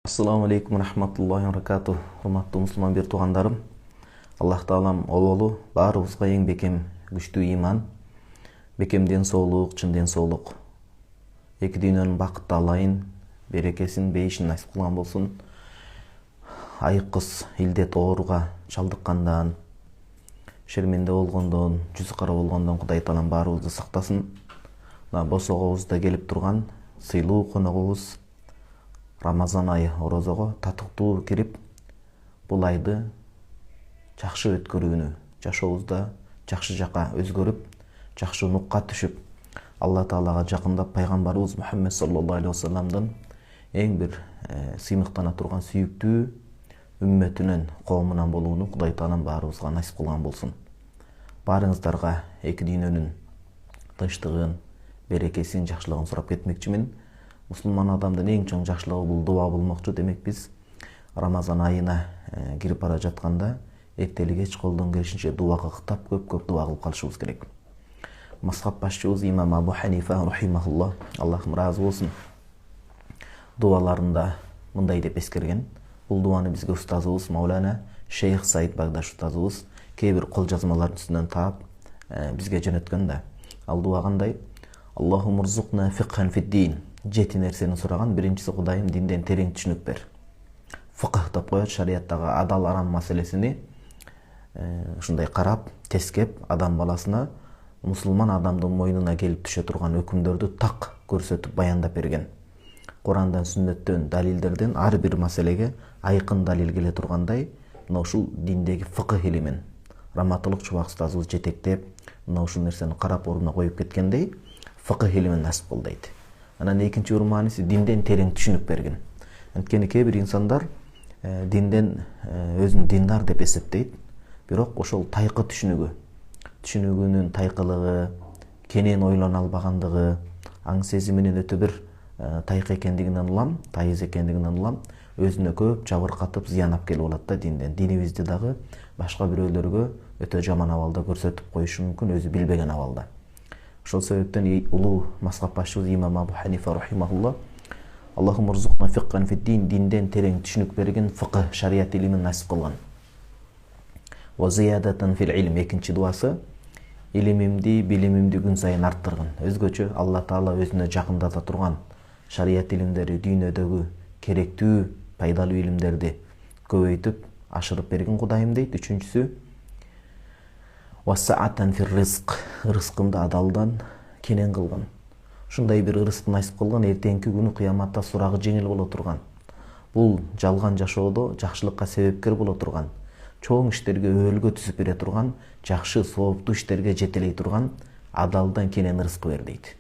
Assalamu alaikum rahmatullahi wa barakatuh. Hurmattуу мусулман бир туугандарым. Аллах таалам оболу баарыбызга эң бекем күчтүү иман, бекем ден соолук, чын ден соолук. Эки дүйнөнүн бакытты алайын, берекесин, бейишин насип кылган болсун. Айыккыс илдет ооруга чалдыккандан, шерменде болгондон, жүзү кара болгондон Кудай таалам баарыбызды сактасын. Мына босогобузда келип турган сыйлуу коногубуз Рамазан айы орозого татыктуу кирип, бул айды жакшы өткөрүүнү, жашообузда жакшы жака өзгөрүп, жакшы нукка түшүп, Алла Таалага жакындап пайгамбарыбыз Мухаммед саллаллаху алейхи вассаламдын эң бир сыймыктана турган сүйүктүү үммөтүнөн, коомунан болууну Кудай Таалам баарыбызга насип кылган болсун. Баарыңыздарга эки дүйнөнүн тынчтыгын, берекесин, жакшылыгын сурап кетмекчимин. Мусулман адамдын эң чоң жакшылыгы бул дуа болмокчу. Демек биз Рамазан айына кирип бара жатканда эртели кеч колдон келишинче дуага кыттап, көп дуа кылып калышыбыз керек. Мазхаб башчыбыз имам Абу Ханифа рахимахуллах, Аллахым ыраазы болсун, дуаларында мындай деп эскерген. Бул дуаны бизге устазыбыз Маулана Шейх Саид Багдаш устазыбыз кээ бир кол жазмалардын үстүнөн таап бизге жөнөткөн да. Ал дуа кандай? Аллахумма рзукна фикхан фид-дин. Жети нерсени сураган. Биринчиси, Кудайым динден терең түшүнүк бер. Фикх деп коет, шариаттагы адал арам маселесини ушундай карап, тескеп, адам баласына мусулман адамдын мойнуна келип түшө турган өкүмдөрдү так көрсөтүп баяндап берген. Курандан, сүннөттөн, далилдерден ар бир маселеге айкын далил келе тургандай, мына ушул диндеги фикх илимин Раматылык Чубак устазыбыз жетектеп, мына ушул нерсени карап ордуна коюп кеткендей, фикх илимин насип кыл дейт. Анан экинчи урмааниси, динден терең түшүнүк берген. Анткени кээ бир инсандар динден өзүн диндар деп эсептейт, бирок ошол тайкы түшүнүгүнүн тайкылыгы, кенен ойлоно албагандыгы, аң сезиминин өтө бир тайкы экендигинен улам, тайыз экендигинен улам, өзүнө көп жабыркатып, зыян алып келип алат да динден. Динибизди дагы башка бирөөлөргө өтө жаман абалда көрсөтүп коюшу мүмкүн, өзү билбеген абалда. Ошол себептен улуу мазхаб башчыбыз имам Абу Ханифа рахимахуллах Аллахумма рзукна фикхан фид-дин, динден терең түшүнүк берген, фикх шарият илимин насип кылган. Ва зиядатан фил илм, экинчи дуасы, илимимди, билимимди күн сайын арттыргын. Өзгөчө Алла Таала өзүнө жакындата турган шарият илимдери, дүйнөдөгү керектүү, пайдалуу илимдерди көбөйтүп, ашырып берген Кудайым дейт. Үчүнчүсү, вассаатан фир ризк, рызкымды адалдан кенен кылгын. Ушундай бир рызкты насип кылган, эртеңки күнү кыяматта сурагы жеңил боло турган. Бул жалган жашоодо жакшылыкка себепкер боло турган, чоң иштерге өөлгө түзүп бере турган, жакшы сооптуу иштерге жетелей турган адалдан кенен рызкы бер дейт.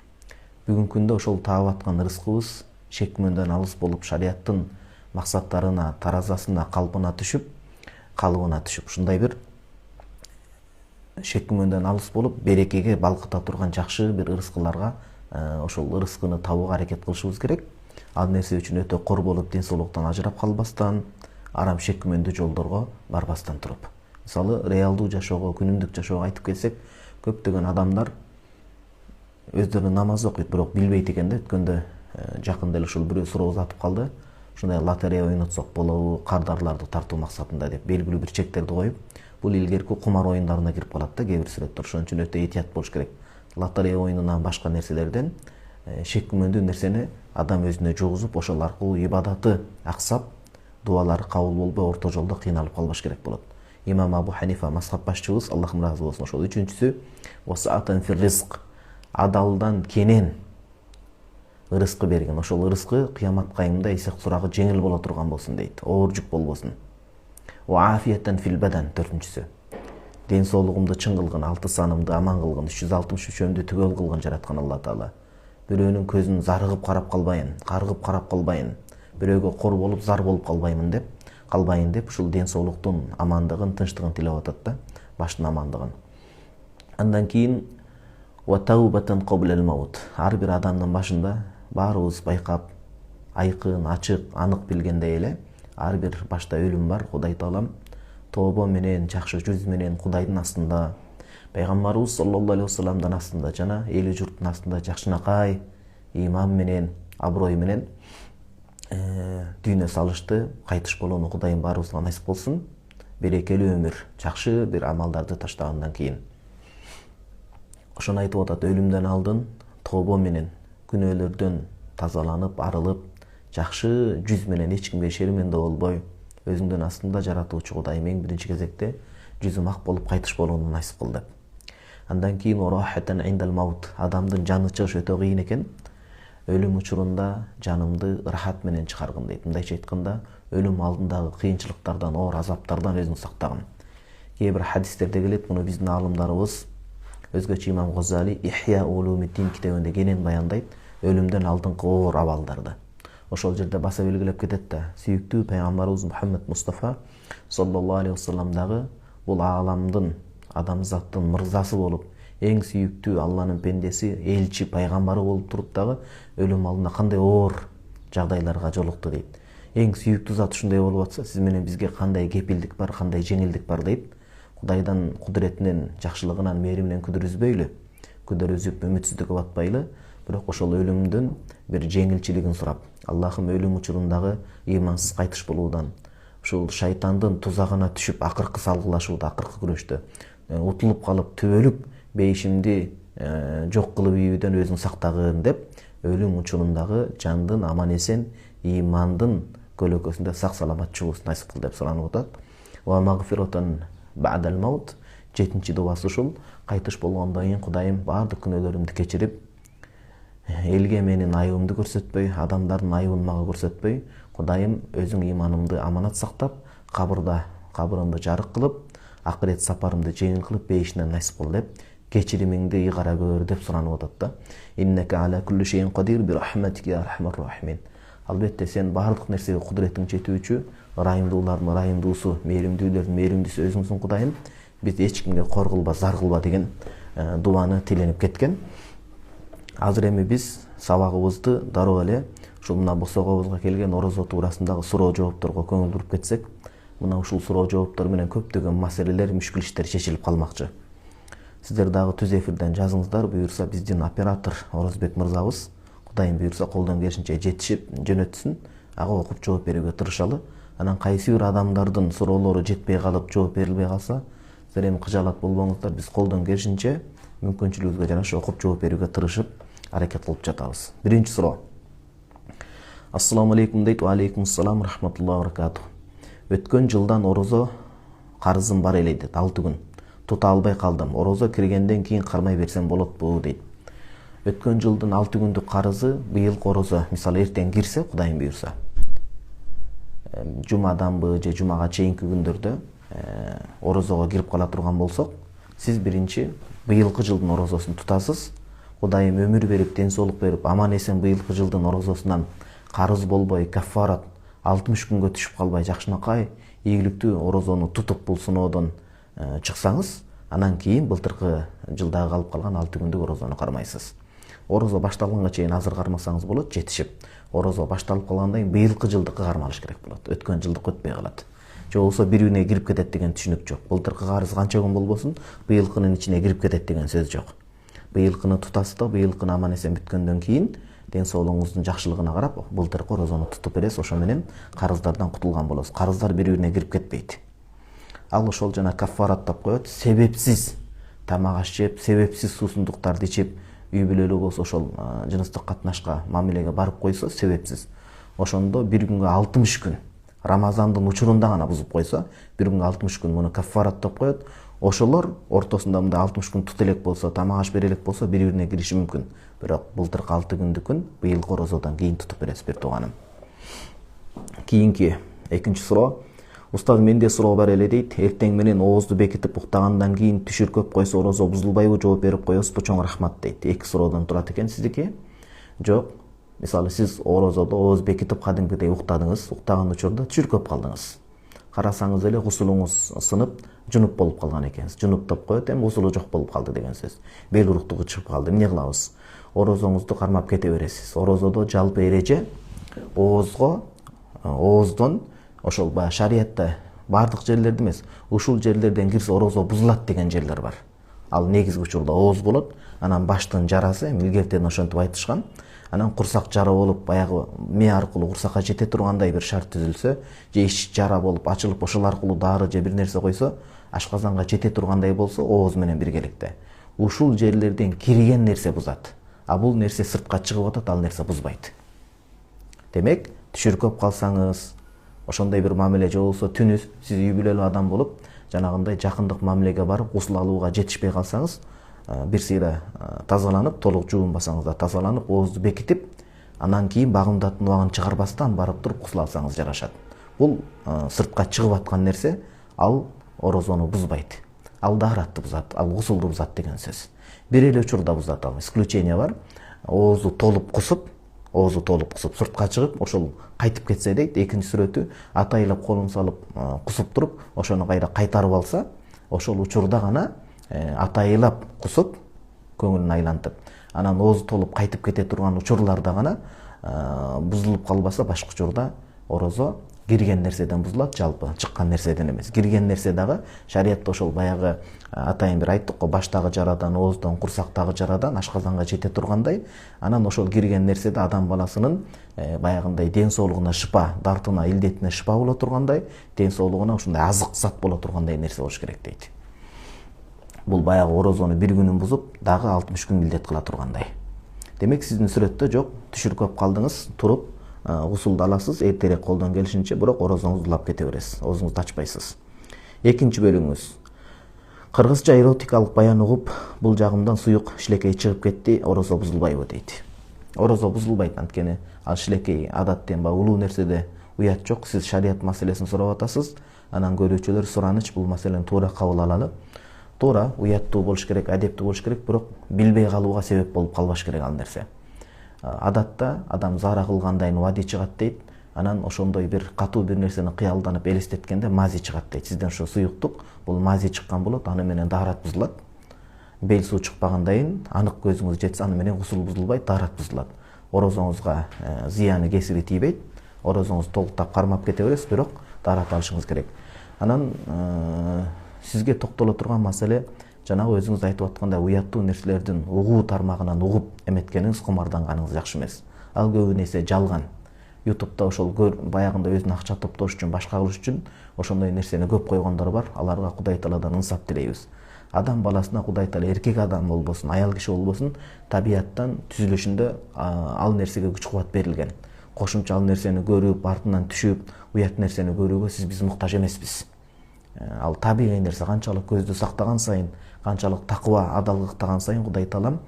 Бүгүнкү күндө ошол таап аткан рызкыбыз шек күмөндөн алыс болуп, шариаттын максаттарына, таразасына, калыбына түшүп, ушундай бир шек күмөндөн алыс болуп, берекеге балкыта турган жакшы бир рызкыларга ошол рызкыны табууга аракет кылышыбыз керек. Ал нерсе үчүн өтө кор болуп, ден соолуктан ажырап калбастан, арам шек күмөндүү жолдорго барбастан туруп. Мисалы, реалдуу жашоого, күнүмдүк жашоого айтып келсек, көптөгөн адамдар өздөрү намаз окуйт, бирок билбейт экен да. Өткөндө жакында эле ушул бирөө суроо узатып калды. Ушундай лотерея ойнотсок болобу, кардарларды тартуу максатында деп белгилүү бир чектерди коюп, бул илгерки кумар оюндарына кирип калат да кээ бир сүрөттөр. Ошон үчүн өтө этият болуш керек. Лотерея оюнунан башка нерселерден шек күмөндүү нерсени адам өзүнө жугузуп, ошол аркылуу ибадаты аксап, дуалары кабыл болбой, орто жолдо кыйналып калбаш керек болот. Имам Абу Ханифа мазхаб башчыбыз, Аллахым ыраазы болсун, ошол үчүнчүсү, васаатан фир ризк, адалдан кенен рызкы берген. Ошол рызкы кыямат кайымда эсек сурагы жеңил боло турган болсун дейт, оор жүк болбосун. Ва афиятан фил бадан, төртүнчүсү, ден соолугумду чың кылгын, алты санымды аман кылгын, 363-өмдү түгөл кылгын жараткан Алла Таала. Бирөөнүн көзүн зарыгып карап калбайын, каргып карап калбайын, бирөөгө кор болуп, зар болуп калбайын деп, ушул ден соолуктун амандыгын, тынчтыгын тилеп атат да, баштын амандыгын. Андан кийин ва таубатан кабл маут, ар бир адамдын башында баарыбыз байкап, айкын, ачык, анык билгендей эле, ар бир башта өлүм бар. Кудай Таалам тобо менен, жакшы жүз менен Кудайдын астында, пайгамбарыбыз саллаллаху алейхи вассаламдын астында жана эли журттун астында жакшынакай иман менен, аброй менен дүйнө салышты, кайтыш болгону Кудайым баарыбызга насип болсун. Берекелүү өмүр, жакшы бир амалдарды таштагандан кийин. Ошону айтып атат, өлүмдөн алдын тобо менен күнөөлөрдөн тазаланып, арылып, жакшы жүз менен эч кимге шерменде болбой, өзүңдүн астында жаратуучу Кудайым эң биринчи кезекте жүзүм ак болуп кайтыш болгону насип кылды. Андан кийин орахатан индал маут, адамдын жаны чыгыш өтө кыйын экен. Өлүм учурунда жанымды рахат менен чыгаргын дейт. Мындайча айтканда, өлүм алдындагы кыйынчылыктардан, оор азаптардан өзүң сактагын. Кээ бир хадистерде келет, муну биздин аалымдарыбыз, өзгөчө имам Газали Ихя улумиддин китебинде кенен баяндайт, өлүмдөн алдыңкы оор абалдарды. Ошол жерде баса белгилеп кетет да, сүйүктүү пайгамбарыбыз Мухаммед Мустафа саллаллаху алейхи вассалам дагы бул ааламдын, адамзаттын мырзасы болуп, эң сүйүктүү Алланын пендеси, элчи, пайгамбары болуп туруп дагы өлүм алдында кандай оор жагдайларга жолукту дейт. Эң сүйүктүү зат ушундай болуп атса, сиз менен бизге кандай кепилдик бар, кандай жеңилдик бар дейт. Кудайдан кудуретинен, жакшылыгынан, мээриминен күдүр үзбөйлү, күдүр үзүп үмүтсүздүккө батпайлы, бирок ошол өлүмдүн бир жеңилчилигин сурап, Аллахым өлүм учурундағы ыймансыз кайтыш болуудан, ушул шайтандын тузагына түшүп акыркы салгылашууда, акыркы күрөштө утулуп калып, түбөлүп, бейишимди жок кылып ийүүдөн өзүң сактагын деп, өлүм учурундағы жандын аман эсен, ыймандын көлөкөсүндө сак саламат чыгуусун насип кыл деп суранып атат. Ва магфиратан ба'дал маут, 7-чи дуасы ушул, кайтыш болгондон кийин Кудайым баардык күнөөлөрүмдү кечирип, элге менин айыбымды көрсөтпөй, адамдардын айыбын мага көрсөтпөй, Кудайым өзүң ыйманымды аманат сактап, кабырымды жарык кылып, акырет сапарымды жеңил кылып, бейишинен насип кыл деп, кечиримиңди ыйгара көр деп суранып атат да. Иннека ала кулли шейин кадир би рахматика я архамар рахимин. Албетте сен баардык нерсеге кудуретиң жетүүчү, ырайымдуулардын ырайымдуусу, мээримдүүлөрдүн мээримдүүсү өзүңсүң Кудайым. Биз эч кимге кор кылба, зар кылба деген дуаны тиленип кеткен. Азыр эми биз сабагыбызды дароо эле ушул мына босогобузга келген орозо туурасындагы суроо жоопторго көңүл буруп кетсек, мына ушул суроо жооптор менен көптөгөн маселелер, мүшкүл иштер чечилип калмакчы. Сиздер дагы түз эфирден жазыңыздар, буюрса биздин оператор Орозбек мырзабыз Кудайым буюрса колдон келишинче жетишип жөнөтсүн, ага окуп жооп берүүгө тырышалы. Анан кайсы бир адамдардын суроолору жетпей калып, жооп берилбей калса, сиздер эми кыжаалат болбоңуздар, биз колдон келишинче мүмкүнчүлүгүбүзгө жараша окуп жооп берүүгө тырышып, аракет кылып жатабыз. Биринчи суроо. Ассаламу алейкум дейт. Ва алейкум ассалам рахматуллахи ва баракатух. Өткөн жылдан орозо карызым бар эле дейт, 6 күн. Тута албай калдым. Орозо киргенден кийин кармай берсем болотпу дейт. Өткөн жылдын 6 күндүк карызы быйылкы орозо, мисалы эртең кирсе, Кудайым буйрса, жумаданбы же жумага чейинки күндөрдө орозого кирип кала турган болсок, сиз биринчи быйылкы жылдын орозосун тутасыз. Кудайым өмүр берип, ден соолук берип, аман эсен быйылкы жылдын орозосунан карыз болбой, каффарат 60 күнгө түшүп калбай, жакшынакай ийгиликтүү орозону тутуп бул сыноодон чыксаңыз, анан кийин былтыркы жылдагы калып калган 6 күндүк орозону кармайсыз. Орозо башталганга чейин азыр кармасаңыз болот, жетишип. Орозо башталып калгандан кийин быйылкы жылдыкы кармалыш керек болот. Өткөн жылдык өтпөй калат. Же болбосо бири-бирине кирип кетет деген түшүнүк жок. Былтыркы карыз канча күн болбосун, быйылкынын ичине кирип кетет деген сөз жок. Быйылкыны тутасыз да, быйылкыны аман эсен бүткөндөн кийин ден соолугуңуздун жакшылыгына карап, былтыркы орозону тутуп бересиз, ошо менен карыздардан кутулган болосуз. Карыздар бири-бирине кирип кетпейт. Ал ошол жана каффарат деп коет, себепсиз тамак аш жеп, себепсиз суусундуктарды ичип, үй бүлөлүү болсо ошол жыныстык катнашка, мамилеге барып койсо, себепсиз. Ошондо бир күнгө 60 күн, Рамазандын учурунда гана бузуп койсо, бир күнгө 60 күн муну каффарат деп коет. Ошолор ортосунда мындай 60 күн тут элек болсо, тамак аш бере элек болсо, бири-бирине кириши мүмкүн. Бирок былтыркы 6 күндүк күн быйылкы орозодон кийин тутуп бересиз, бир тууганым. Кийинки экинчи суроо. Устаз, менде суроо бар эле дейт. Эртең менен оозду бекитип уктагандан кийин түшүркөп койсо орозо бузулбайбы, жооп берип коесузбу? Чоң рахмат дейт. Эки суроодон турат экен сиздики. Жок. Мисалы сиз орозодо ооз бекитип кадимкидей уктадыңыз, уктаган учурда түшүркөп калдыңыз. Карасаңыз эле гусулуңуз сынып, жунуп болуп калган экенсиз. Жунуп деп коет, эми гусулу жок болуп калды деген сөз. Бел уруктугу чыгып калды. Эмне кылабыз? Орозоңузду кармап кете бересиз. Орозодо жалпы эреже ооздон ошол баягы шариятта бардык жерлерде эмес, ушул жерлерден кирсе орозо бузулат деген жерлер бар. Ал негизги учурда ооз болот, анан баштын жарасы, эми илгертен ошентип айтышкан. анан курсак жара болуп баягы мээ аркылуу курсакка жете тургандай бир шарт түзүлсө, же ич жара болуп ачылып ошол аркылуу дары же бир нерсе койсо, ашказанга жете тургандай болсо, ооз менен биргеликте ушул жерлерден кирген нерсе бузат. А бул нерсе сыртка чыгып атат, ал нерсе бузбайт. Демек, түшүркөп калсаңыз, ошондой бир мамиле же болбосо түнү сиз үй бүлөлүү адам болуп, жанагындай жакындык мамилеге барып, гусул алууга жетишпей калсаңыз, бир сыйра тазаланып, толук жуунбасаңыз да тазаланып, оозду бекитип, анан кийин багымдаттын убагын чыгарбастан барып туруп гусул алсаңыз жарашат. Бул сыртка чыгып аткан нерсе, ал орозону бузбайт. Ал дааратты бузат, ал гусулду бузат деген сөз. Бир эле учурда бузат, ал исключение бар. Оозу толуп кусуп, сыртка чыгып, ошол кайтып кетсе дейт. Экинчи сүрөтү атайылап колун салып кусуп туруп, ошону кайра кайтарып алса, ошол учурда гана атайылап кусуп, көңүлүн айлантып, анан оозу толуп кайтып кете турган учурларда гана бузулуп калбаса, башка учурда орозо кирген нерседен бузулат, жалпы чыккан нерседен эмес. Кирген нерсе дагы шариятта ошол баягы атайын бир айттык го, баштагы жарадан, ооздон, курсактагы жарадан ашказанга жете тургандай, анан ошол кирген нерседе адам баласынын баягындай ден соолугуна шыпа, дартына, илдетине шыпа боло тургандай, ден соолугуна ушундай азык зат боло тургандай нерсе болуш керек дейт. Бул баягы орозону бир күнүн бузуп, дагы 60 күн илдет кыла тургандай. Демек, сиздин сүрөттө жок, түшүркөп калдыңыз, туруп гусулду аласыз, эртерээк колдон келишинче, бирок орозоңузду улап кете бересиз, оозуңузду ачпайсыз. Экинчи бөлүгүңүз. Кыргызча эротикалык баян угуп, бул жагымдан суюк шилекей чыгып кетти, орозо бузулбайбы дейт. Орозо бузулбайт, анткени ал шилекей адаттен ба улуу нерседе уят жок. Сиз шарият маселесин сурап атасыз, анан көрүүчүлөр сураныч бул маселени туура кабыл алалы. Туура, уяттуу болуш керек, адептүү болуш керек, бирок билбей калууга себеп болуп калбаш керек ал нерсе. Адатта адам зара кылгандайын вади чыгат дейт. Анан ошондой бир катуу бир нерсени кыялданып элестеткенде мази чыгат дейт. Сизден ошо суюктук, бул мази чыккан болот, аны менен даарат бузулат. Бел суу чыкпагандайын анык көзүңүз жетсе, аны менен гусул бузулбайт, даарат бузулат. Орозоңузга зыяны кесири тийбейт. Орозоңузду толуктап кармап кете бересиз, бирок даарат алышыңыз керек. Анан сизге токтоло турган маселе, жанагы өзүңүз айтып аткандай уяттуу нерселердин угуу тармагынан угуп эметкениңиз, кумарданганыңыз жакшы эмес. Ал көбүн эсе жалган. YouTube'да ошол баягында өзүнө акча топтош үчүн, башка кылыш үчүн ошондой нерсени көп койгондор бар. Аларга Кудай Тааладан ынсап тилейбиз. Адам баласына Кудай Таала эркек адам болбосун, аял киши болбосун, табияттан түзүлүшүндө ал нерсеге күч кубат берилген. Кошумча ал нерсени көрүп, артынан түшүп, уят нерсени көрүүгө биз муктаж эмеспиз. Ал табигый нерсе, канчалык көздү сактаган сайын, канчалык такыба, адалдыктаган сайын Кудай Таалам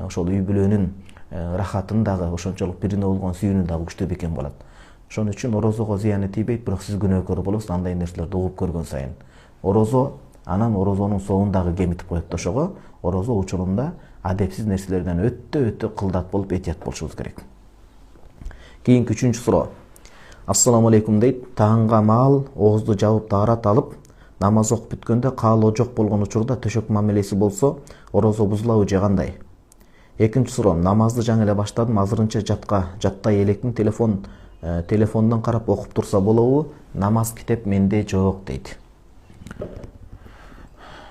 ошол үй бүлөнүн рахатын дагы, ошончолук бирине болгон сүйүүнү дагы күчтүү бекен болот. Ошон үчүн орозого зыяны тийбейт, бирок сиз күнөөкөр болосуз андай нерселерди угуп көргөн сайын. Орозо, анан орозонун соңун дагы кемитип коет. Ошого орозо учурунда адепсиз нерселерден өтө кылдат болуп, этият болушубуз керек. Кийинки 3-чү суроо. Ассаламу алейкум дейт. Тааңга маал оозду жабып даарат алып, намаз окуп бүткөндө каалоо жок болгон учурда төшөк мамилеси болсо, орозо бузулабы же кандай? Экинчи суроо. Намазды жаңы эле баштадым, азырынча жаттай электин, телефондон карап окуп турса болобу? Намаз китеп менде жок дейт.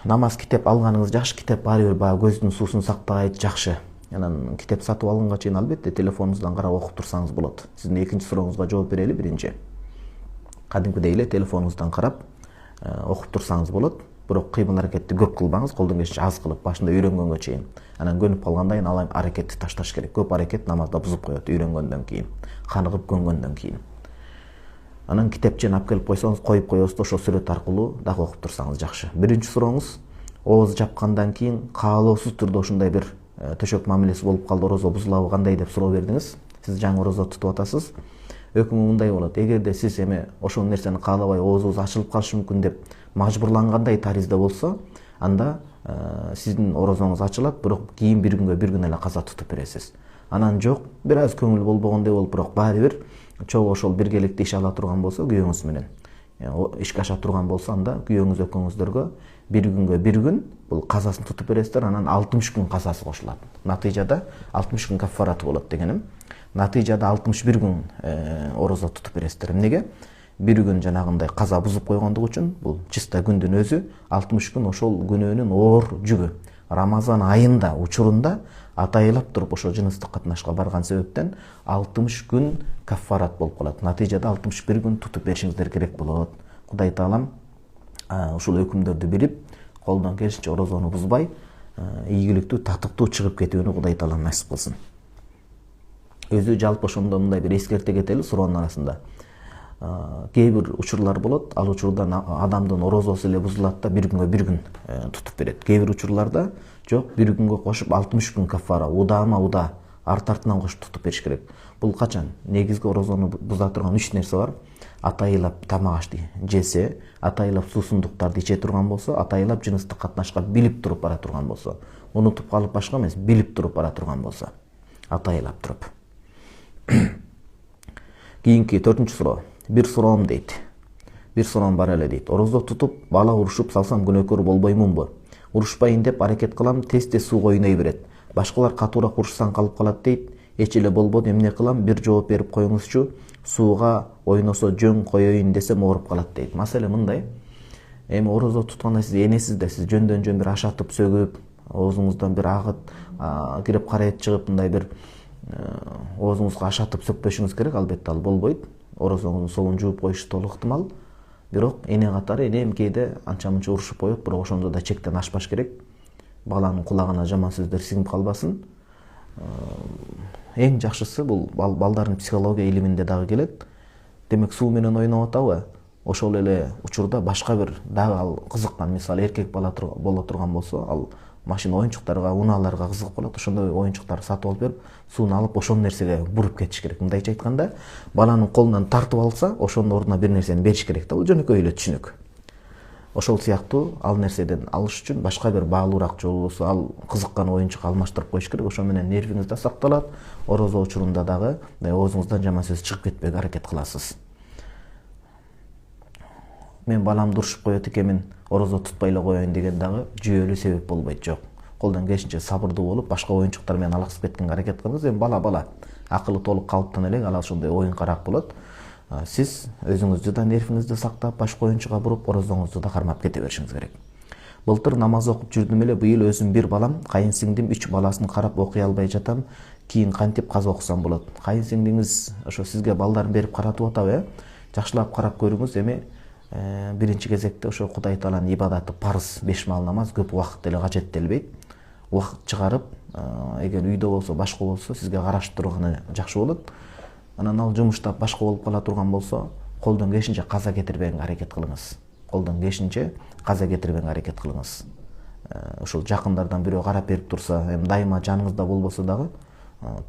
Намаз китеп алганыңыз жакшы, китеп баары бир көздүн суусун сактайт, жакшы. Анан китеп сатып алганга чейин албетте телефонуңуздан карап окуп турсаңыз болот. Сиздин экинчи сурооңузга жооп берели. Биринчи, кадимкидей эле телефонуңуздан карап окуп турсаңыз болот. Бирок кыймыл аракетти көп кылбаңыз, колдон келишинче аз кылып, башында үйрөнгөнгө чейин. Анан көнүп калгандайын ал аракетти ташташ керек. Көп аракет намазда бузуп коет үйрөнгөндөн кийин, каныгып көнгөндөн кийин. Анан китепчени алып келип койсоңуз, коюп коесуз, ошол сүрөт аркылуу дагы окуп турсаңыз жакшы. Биринчи сурооңуз, ооз жапкандан кийин каалоосуз түрдө ушундай бир төшөк мамилеси болуп калды, орозо бузулабы кандай деп суроо бердиңиз. Сиз жаңы орозо тутуп атасыз. Өкүмү мындай болот. Эгерде сиз ошол нерсени каалабай оозуңуз ачылып калышы мүмкүн деп мажбурлангандай таризде болсо, анда сиздин орозоңуз ачылат, бирок кийин бир күн эле каза тутуп бересиз. Анан жок, бир аз көңүл болбогондой болуп, бирок баары бир чогуу ошол биргеликте иш ала турган болсо, күйөөңүз менен ишке аша турган болсо, анда күйөөңүз экөөңүздөргө бир күн бул казасын тутуп бересиздер, анан 60 күн казасы кошулат. Натыйжада 60 күн каффараты болот дегеним. Натыйжада 61 күн орозо тутуп бересиздер. Эмнеге? Бир күн жанагындай каза бузуп койгондук үчүн, бул чиста күндүн өзү 60 күн ошол күнөөнүн оор жүгү. Рамазан айында учурунда атайылап туруп ошо жыныстык катнашка барган себептен 60 күн каффарат болуп калат. Натыйжада 61 күн тутуп беришиңиздер керек болот. Кудай таалам ушул өкүмдөрдү билип, колдон келишинче орозону бузбай, ийгиликтүү, татыктуу чыгып кетүүнү Кудай таалам насип кылсын. Өзү жалпы ошондо мындай бир эскерте кетели суроонун арасында. Кээ бир учурлар болот, ал учурда адамдын орозосу эле бузулат да бир күнгө бир күн тутуп берет. Кээ бир учурларда жок, бир күнгө кошуп 60 күн каффара, удаама уда арт-артынан кошуп тутуп бериш керек. Бул качан? Негизги орозону буза турган 3 нерсе бар. Атайылап тамак ашты жесе, атайылап суусундуктарды иче турган болсо, атайылап жыныстык катнашка билип туруп бара турган болсо, унутуп калып башка эмес, билип туруп бара турган болсо, атайылап туруп. Кийинки 4-чү суроо. Бир суроом дейт. Бир суроом бар эле дейт. Орозо тутуп, бала урушуп салсам күнөөкөр болбоймунбу? Урушпайын деп аракет кылам, тез-тез сууга ойной берет. Башкалар катуураак урушсаң калып калат дейт. Эч эле болбоду, эмне кылам? Бир жооп берип коюңузчу. Сууга ойносо жөн коёюн десем ооруп калат дейт. Маселе мындай. Эми орозо тутканда сиз энесиз да, сиз жөндөн жөн бир ашатып сөгүп, оозуңуздан бир агыт кирип карайып чыгып, мындай бир оозуңузга ашатып сөкпөшүңүз керек. Албетте ал болбойт. Орозоңуздун соолун жууп коюш толук ыктымал. Бирок эне катары эне кээде анча-мынча урушуп коет, бирок ошондо да чектен ашпаш керек. Баланын кулагына жаман сөздөр сиңип калбасын. Эң жакшысы бул балдардын психология илиминде дагы келет. Демек суу менен ойноп атабы? Ошол эле учурда башка бир дагы ал кызыккан, мисалы эркек бала боло турган болсо, ал машина оюнчуктарга, унааларга кызыгып калат. Ошондой оюнчуктар сатып алып берип, сууну алып ошол нерсеге буруп кетиш керек. Мындайча айтканда, баланын колунан тартып алса, ошонун ордуна бир нерсени бериш керек да. Бул жөнөкөй эле түшүнүк. Ошол сыяктуу ал нерседен алыш үчүн башка бир баалуураак жол болсо, ал кызыккан оюнчук алмаштырып коюш керек. Ошо менен нервиңиз да сакталат. Орозо учурунда дагы оозуңуздан жаман сөз чыгып кетпеге аракет кыласыз. Мен баламды урушуп коет экенмин, орозо тутпай эле коеюн деген дагы жүйөлүү себеп болбойт, жок. Колдон келишинче сабырдуу болуп, башка оюнчуктар менен алаксып кеткенге аракет кылыңыз. Эми бала акылы толук калыптан элек, ал ошондой оюнкараак болот. Сиз өзүңүздү да нервиңизди сактап, башка оюнчуга буруп, орозоңузду да кармап кете беришиңиз керек. Былтыр намаз окуп жүрдүм эле, быйыл өзүм бир балам, кайынсиңдим 3 баласын карап окуй албай жатам. Кийин кантип каза окусам болот? Кайынсиңдиңиз ошо сизге балдарын берип каратып атабы, жакшылап карап көрүңүз. Эми биринчи кезекте ошо Кудай тааланын ибадаты парыз 5 маал намаз көп убакыт деле кажет делбейт. Убакыт чыгарып, эгер үйдө болсо, башка болсо, сизге карашып турганы жакшы болот. Анан ал жумуштап башка болуп кала турган болсо, колдон келишинче каза кетирбегенге аракет кылыңыз. Колдон келишинче каза кетирбегенге аракет кылыңыз. Ушул жакындардан бирөө карап берип турса, эми дайыма жаныңызда болбосо дагы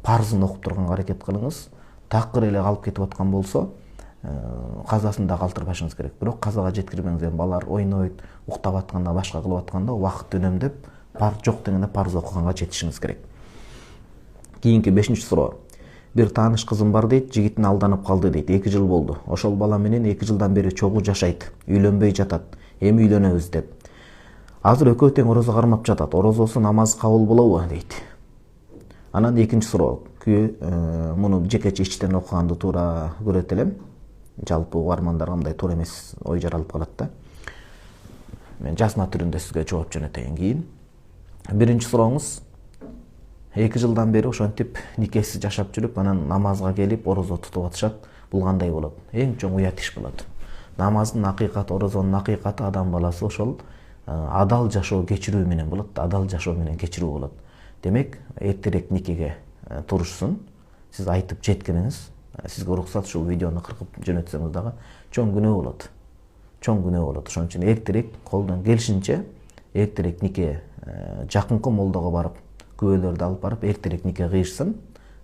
парызын окуп турганга аракет кылыңыз. Такыр эле калып кетип аткан болсо, казасын да калтырбашыңыз керек. Бирок казага жеткирбеңиз. Эми балар ойнойт, уктап атканда, башка кылып атканда убакытты үнөмдөп, жок дегенде парыз окуганга жетишиңиз керек. Кийинки 5-чи суроо. Бир тааныш кызым бар дейт, жигитине алданып калды дейт. 2 жыл болду. Ошол бала менен 2 жылдан бери чогуу жашайт, үйлөнбөй жатат. Эми үйлөнөбүз деп. Азыр экөө тең орозо кармап жатат. Орозосу намаз кабыл болобу дейт. Анан 2-чи суроо. Муну жекече ичтен окуганды туура көрөт элем. Жалпы угармандарга мындай туура эмес ой жаралып калат да. Мен жазма түрүндө сизге жооп жөнөтөйүн кийин. Биринчи сурооңуз, 2 жылдан бери ошентип никесиз жашап жүрүп, анан намазга келип, орозо тутуп атышат. Бул кандай болот? Эң чоң уят иш болот. Намаздын акыйкаты, орозонун акыйкаты адам баласы ошол адал жашоо кечирүү менен болот, адал жашоо менен кечирүү болот. Демек, эртерээк никеге турушсун. Сиз айтып жеткениңиз, сизге уруксат ушул видеону кыркып жөнөтсөңүз дагы чоң күнөө болот. Чоң күнөө болот. Ошон үчүн эртерээк колдон келишинче эртерээк нике жакынкы молдого барып, күбөлөрдү алып барып, эртерээк нике кыйышсын,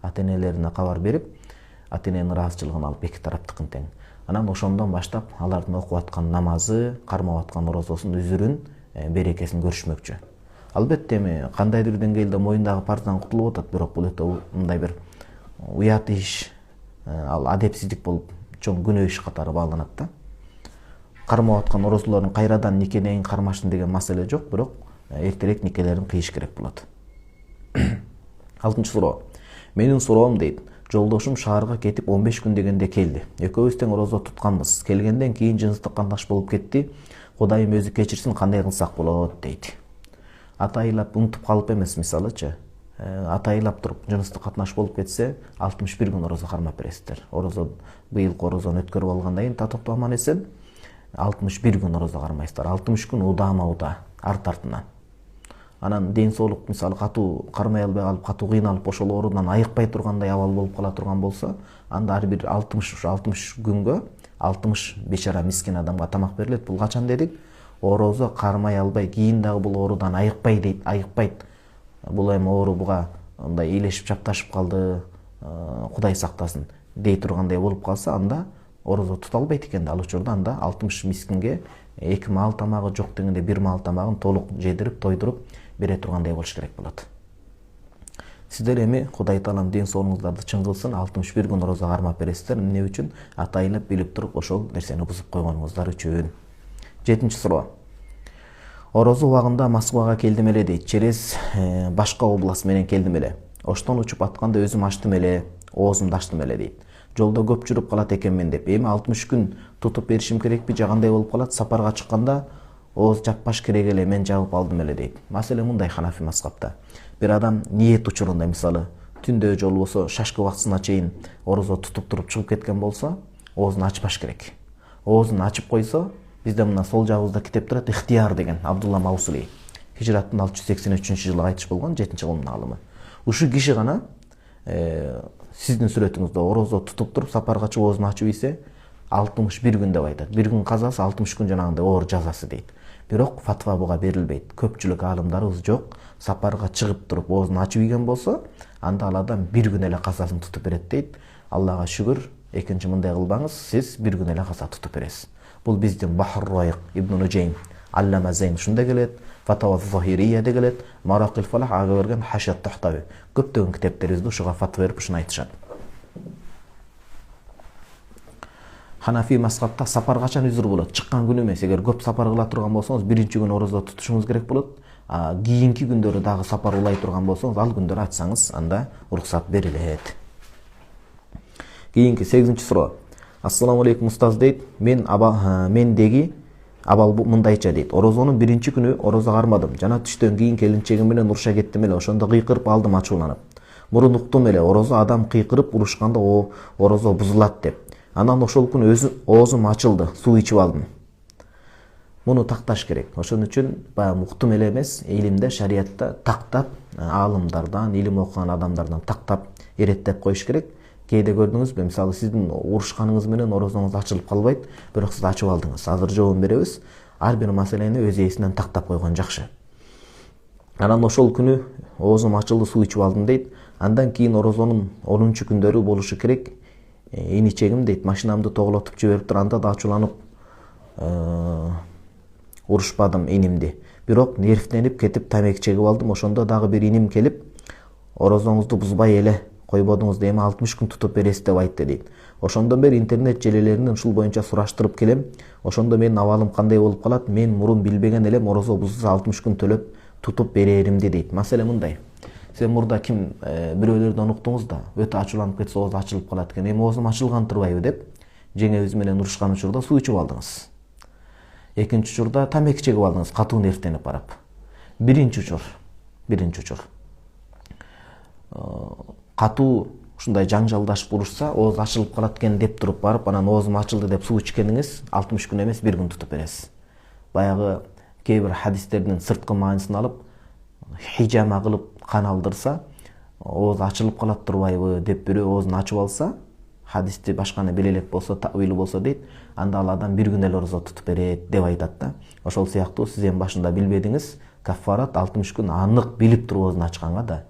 ата-энелерине кабар берип, ата-эненин ыраазычылыгын алып, эки тараптыкын тең. Анан ошондон баштап алардын окуп аткан намазы, кармап аткан орозосун, үзүрүн, берекесин көрүшмөкчү. Албетте эми кандайдыр деңгээлде моюндагы парыздан кутулуп атат, бирок бул өтө мындай бир уят иш, ал адепсиздик болуп, чоң күнөө иш катары бааланат да. Кармап аткан орозолордун кайрадан никени кармашсын деген маселе жок, бирок эртерээк никелерин кыйыш керек болот. 6-чы суроо. Менин суроом дейт. Жолдошум шаарга кетип 15 күн дегенде келди. Экөөбүз тең орозо тутканбыз. Келгенден кийин жыныстык катнаш болуп кетти. Кудайым өзү кечирсин, кандай кылсак болот дейт. атайылап унутуп калып эмес, мисалычы атайылап туруп жыныстык катнаш болуп кетсе 61 күн орозо кармап бересиздер. Орозо быйылкы орозону өткөрүп алгандан кийин татыктуу аман эсен 61 күн орозо кармайсыздар. 60 күн удама арт артынан. Анан ден соолук мисалы катуу кармай албай калып, катуу кыйналып ошол оорудан айыкпай тургандай абал болуп кала турган болсо, анда ар бир 60 күнгө 60 бечара мискин адамга тамак берилет. Бул качан дедик? Орозо кармай албай, кийин дагы бул оорудан айыкпайт. Бул эми оору буга мындай ийлешип чапташып калды, Кудай сактасын дей тургандай болуп калса, анда орозо тута албайт экен да. Ал учурда анда 60 мискинге 2 маал тамагы жок дегенде 1 маал тамагын толук жедирип, тойдуруп бере тургандай болуш керек болот. Сиздер эми Кудай Таалам ден соолугуңуздарды чың кылсын, 61 күн орозо кармап бересиздер. Эмне үчүн? Атайылап билип туруп ошол нерсени бузуп койгонуңуздар үчүн. 7-чи суроо. Орозо убагында Москвага келдим эле дейт. Через башка область менен келдим эле. Оштон учуп атканда өзүм ачтым эле, оозумду ачтым эле дейт. Жолдо көп жүрүп калат экенмин деп. Эми 60 күн тутуп беришим керекпи, же кандай болуп калат? Сапарга чыкканда ооз жаппаш керек эле, мен жабып алдым эле дейт. Маселе мындай Ханафи мазхабта. Бир адам ниет учурунда, мисалы, түндө же болбосо шашкы убактысына чейин орозо тутуп туруп чыгып кеткен болсо, оозун ачпаш керек. Оозун ачып койсо, бизде мына сол жагыбызда китеп турат, ихтияр деген Абдулла Маусули. Хижраттын 683-жылы кайтыш болгон 7-чи кылымдын алымы. Ушу киши гана сиздин сүрөтүңүздө орозо тутуп туруп сапарга чыгып оозун ачып ийсе 61 күн деп айтат. Бир күн казасы 60 күн жанагындай оор жазасы дейт. Бирок фатва буга берилбейт. Көпчүлүк аалымдарыбыз жок, сапарга чыгып туруп оозун ачып ийген болсо, анда ал адам бир күн эле казасын тутуп берет дейт. Аллага шүгүр, экинчи мындай кылбаңыз, сиз бир күн эле каза тутуп бересиз. Бул биздин Бахр Райык Ибн Нужейм Аллама Зейн шунда келет, Фатава Захирия де келет, Маракил Фалах ага берген Хашат Тахтави. Көптөгөн китептерибизде ушуга фатва берип ушуну айтышат. Ханафи мазхабта сапар качан үзүр болот? Чыккан күнү эмес. Эгер көп сапар кыла турган болсоңуз, биринчи күн орозо тутушуңуз керек болот. Кийинки күндөрү дагы сапар улай турган болсоңуз, ал күндөрү ачсаңыз, анда уруксат берилет. Кийинки 8-чи суроо. Ассаламу алейкум устаз дейт. Мендеги абал мындайча дейт. Орозонун биринчи күнү орозо кармадым. Жана түштөн кийин келинчегим менен уруша кеттим эле. Ошондо кыйкырып алдым ачууланып. Мурун уктум эле, орозо адам кыйкырып урушканда орозо бузулат деп. Анан ошол күнү оозум ачылды, суу ичип алдым. Муну такташ керек. Ошон үчүн баягы уктум эле эмес, илимде, шариятта тактап, аалымдардан, илим окуган адамдардан тактап, иреттеп коюш керек. Кейде көрдүңүзбү, мисалы сиздин урушканыңыз менен орозоңуз ачылып калбайт, бирок сиз ачып алдыңыз. Азыр жооп беребиз. Ар бир маселени өз ээсинен тактап койгон жакшы. Анан ошол күнү оозум ачылды, суу ичип алдым дейт. Андан кийин орозонун 10-чу күндөрү болушу керек. Иничегим дейт, машинамды тоголотуп жиберип турганда да ачууланып урушпадым инимди. Бирок нервтенип кетип тамеки чегип алдым. Ошондо дагы бир иним келип, орозоңузду бузбай эле койбодуңуз, эми 60 күн тутуп бересиз деп айтты дейт. Ошондон бери интернет желелеринен ушул боюнча сураштырып келем. Ошондо менин абалым кандай болуп калат? Мен мурун билбеген элем, орозо бузулса 60 күн төлөп тутуп береримди дейт. Маселе мындай. Сен мурда ким бирөөлөрдөн уктуңуз да, өтө ачууланып кетсе ооз ачылып калат экен. Эми оозум ачылган турбайбы деп, жеңебиз менен урушкан учурда суу ичип алдыңыз. Экинчи учурда тамеки чегип алдыңыз, катуу нервтенип барып. Биринчи учур. Катуу ушундай жаңжалдашып урушса, ооз ачылып калат экен деп туруп барып, анан оозум ачылды деп суу ичкениңиз 60 күн эмес, 1 күн тутуп бересиз. Баягы кээ бир хадистердин сырткы маанисин алып, хижама кылып кан алдырса, ооз ачылып калат турбайбы деп бирөө оозун ачып алса, хадисти башканы биле элек болсо, тавили болсо дейт, анда ал адам 1 күн эле орозо тутуп берет деп айтат да. Ошол сыяктуу сиз эми башында билбедиңиз, каффарат 60 күн анык билип туруп оозун ачканга да.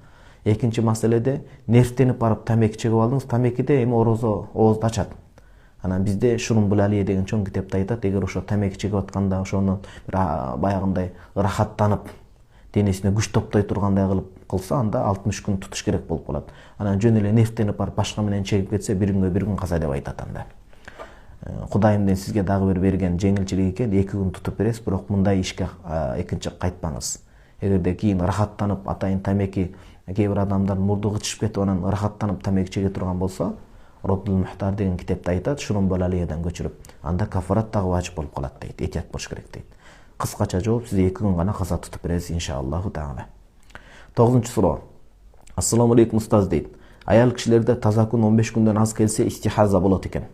Экинчи маселеде нервтенип барып тамеки чегип алдыңыз, тамекиде эми орозо оозду ачат. Анан бизде Шурум Булалие деген чоң китепте айтат, эгер ошо тамеки чегип атканда ошону баягындай ырахаттанып, денесине күч топтой тургандай кылса, анда 60 күн тутуш керек болуп калат. Анан жөн эле нервтенип барып башка менен чегип кетсе, 1 күнгө 1 күн каза деп айтат анда. Кудайымдын сизге дагы бир берген жеңилчилиги экен, 2 күн тутуп бересиз, бирок мындай ишке экинчи кайтпаңыз. Эгерде кийин ырахаттанып, атайын тамеки, кээ бир адамдар мурду кычышып кетип, анан ырахаттанып тамеки чеге турган болсо, Роддул Мухтар деген китепте айтат, Шурум Булалиеден көчүрүп, анда кафарат дагы важип болуп калат дейт, этият болуш керек дейт. Кыскача жооп, сиз 2 күн гана каза тутуп бересиз иншаллаху таала. 9-чу суроо. Ассаламу алейкум устаз дейт. Аял кишилерде таза күн 15 күндөн аз келсе истихаза болот экен.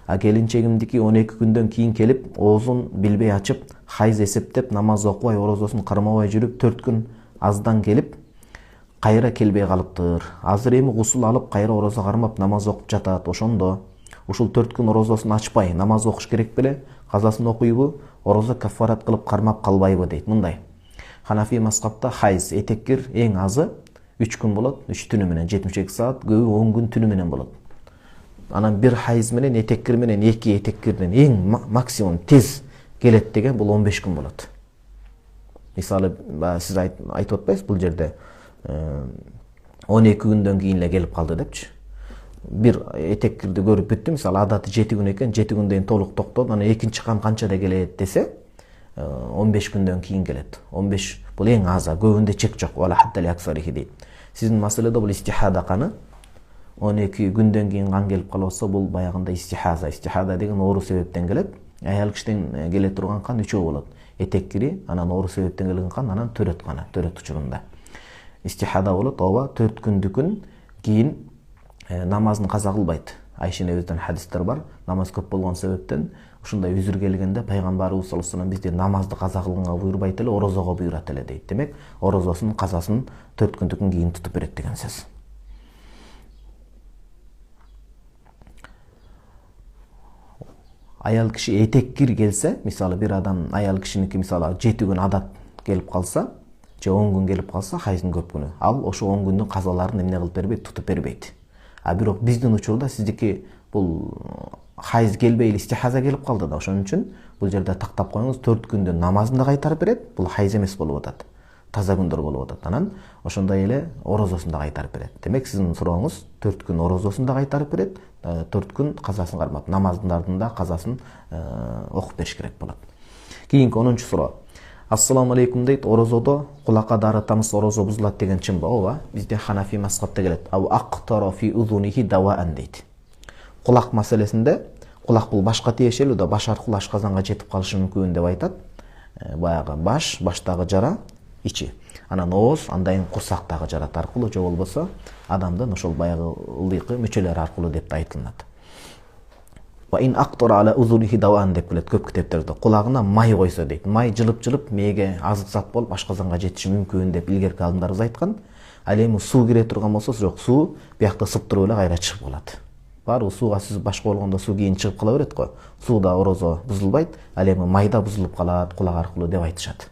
А келинчегимдики 12 күндөн кийин келип, оозун билбей ачып, хайз эсептеп, намаз окубай, орозосун кармабай жүрүп 4 күн аздан келип, кайра келбей калыптыр. Азыр эми гусул алып, кайра орозо кармап, намаз окуп жатат. Ошондо ушул 4 күн орозосун ачпай, намаз окуш керек беле? Казасын окуйбу? Орозо каффарат кылып кармап калбайбы дейт. Мындай. Ханафи мазхабта хайз этеккир эң азы 3 күн болот, 3 түнү менен 72 саат, көбү 10 күн түнү менен болот. Анан бир хайз менен этеккир менен 2 этеккирден эң максимум тез келет деген бул 15 күн болот. Мисалы, сиз айтып атпайсыз бул жерде 12 күндөн кийин эле келип калды депчи. Бир этеккирди көрүп бүттү, мисалы адаты 7 күн экен, 7 күндөн толук токтоду, анан экинчи кам канчада келет десе, 15 күндөн кийин келет. 15 бул эң азы, көбүндө чек жок. Вала хаттали аксарихи дейт. Сиздин маселеде бул истихада каны 12 күндөн кийин кан келип калса, бул баягында истихаза. Истихада деген оору себептен келет. Аял кишиден келе турган кан үчөө болот. Этеккири, анан оору себептен келген кан, анан төрөт каны, төрөт учурунда. Истихада болот, ооба 4 күндүкүн кийин намазын каза кылбайт. Айша энебизден хадистер бар. Намаз көп болгон себептен ушундай үзүр келгенде пайгамбарыбыз саллаллаху алейхи вассалам бизди намазды каза кылганга буйрубайт эле, орозого буйрат эле дейт. Демек, орозосун казасын 4 күндүкүн кийин тутуп берет деген сөз. Аял киши этеккир келсе, мисалы бир адам аял кишиники мисалы 7 күн адат келип калса, же 10 күн келип калса, хайздын көп күнү. Ал ошо 10 күндүн казаларын эмне кылып бербейт, тутуп бербейт. А бирок биздин учурда сиздики бул хайз келбей истихаза келип калды да, ошон үчүн бул жерде тактап коюңуз, 4 күндүн намазын да кайтарып берет, бул хайз эмес болуп атат. Таза күндөр болуп атат. Анан ошондой эле орозосун да кайтарып берет. Демек сиздин сурооңуз 4 күн орозосун да кайтарып берет, 4 күн казасын кармап, намаздын да казасын окуп бериш керек болот. Кийинки 10-чу суроо. Ассаламу алейкум дейт, орозодо кулакка дарытамыз, орозо бузулат деген чынбы? Ооба, бизде Ханафи мазхабта келет. Ау ақтара фи узунихи даваан дейт. Кулак маселесинде, кулак бул башка тиешелүү да, баш аркылуу ашказанга жетип калышы мүмкүн деп айтат. Баягы баштагы жара ичи. Анан ооз, андан курсактагы жарат аркылуу, же болбосо адамдын ошол баягы ылдыйкы мүчөлөр аркылуу деп айтылат. Ва ин ақтара ала узунихи даваан деп келет көп китептерде. Кулагына май койсо дейт. Май жылып мээге азык зат болуп ашказанга жетиши мүмкүн деп илгерки алдымдарыбыз айткан. Ал эми суу кире турган болсо, жок, суу биякта сып туруп эле кайра чыгып калат. Баарыбы сууга сүзүп башка болгондо суу кийин чыгып кала берет го. Сууда орозо бузулбайт, ал эми майда бузулуп калат кулак аркылуу деп айтышат.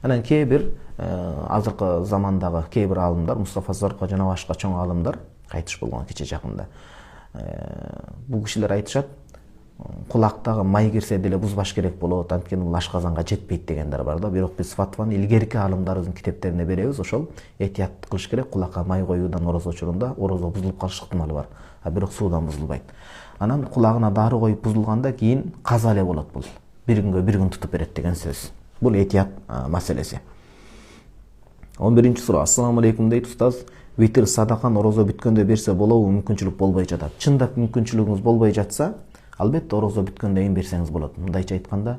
Анан кээ бир азыркы замандагы кээ бир аалымдар, Мустафа Зарко жана башка чоң аалымдар кайтыш болгон кече жакында. Бул кишилер айтышат, кулактагы май кирсе деле бузбаш керек болот, анткени бул ашказанга жетпейт дегендер бар да. Бирок биз фатваны илгерки аалымдарыбыздын китептерине беребиз, ошол этият кылыш керек, кулакка май коюудан орозо учурунда орозо бузулуп калыш ыктымалы бар. А бирок суудан бузулбайт. Анан кулагына дары коюп бузулганда кийин каза эле болот бул. Бир күнгө бир күн тутуп берет деген сөз. Бул этият маселеси. 11-чи суроо. Ассаламу алейкум дейт, устаз. Витр садакан орозо бүткөндө берсе болобу, мүмкүнчүлүк болбой жатат. Чындап мүмкүнчүлүгүңүз болбой жатса, албетте орозо бүткөндөн кийин берсеңиз болот. Мындайча айтканда,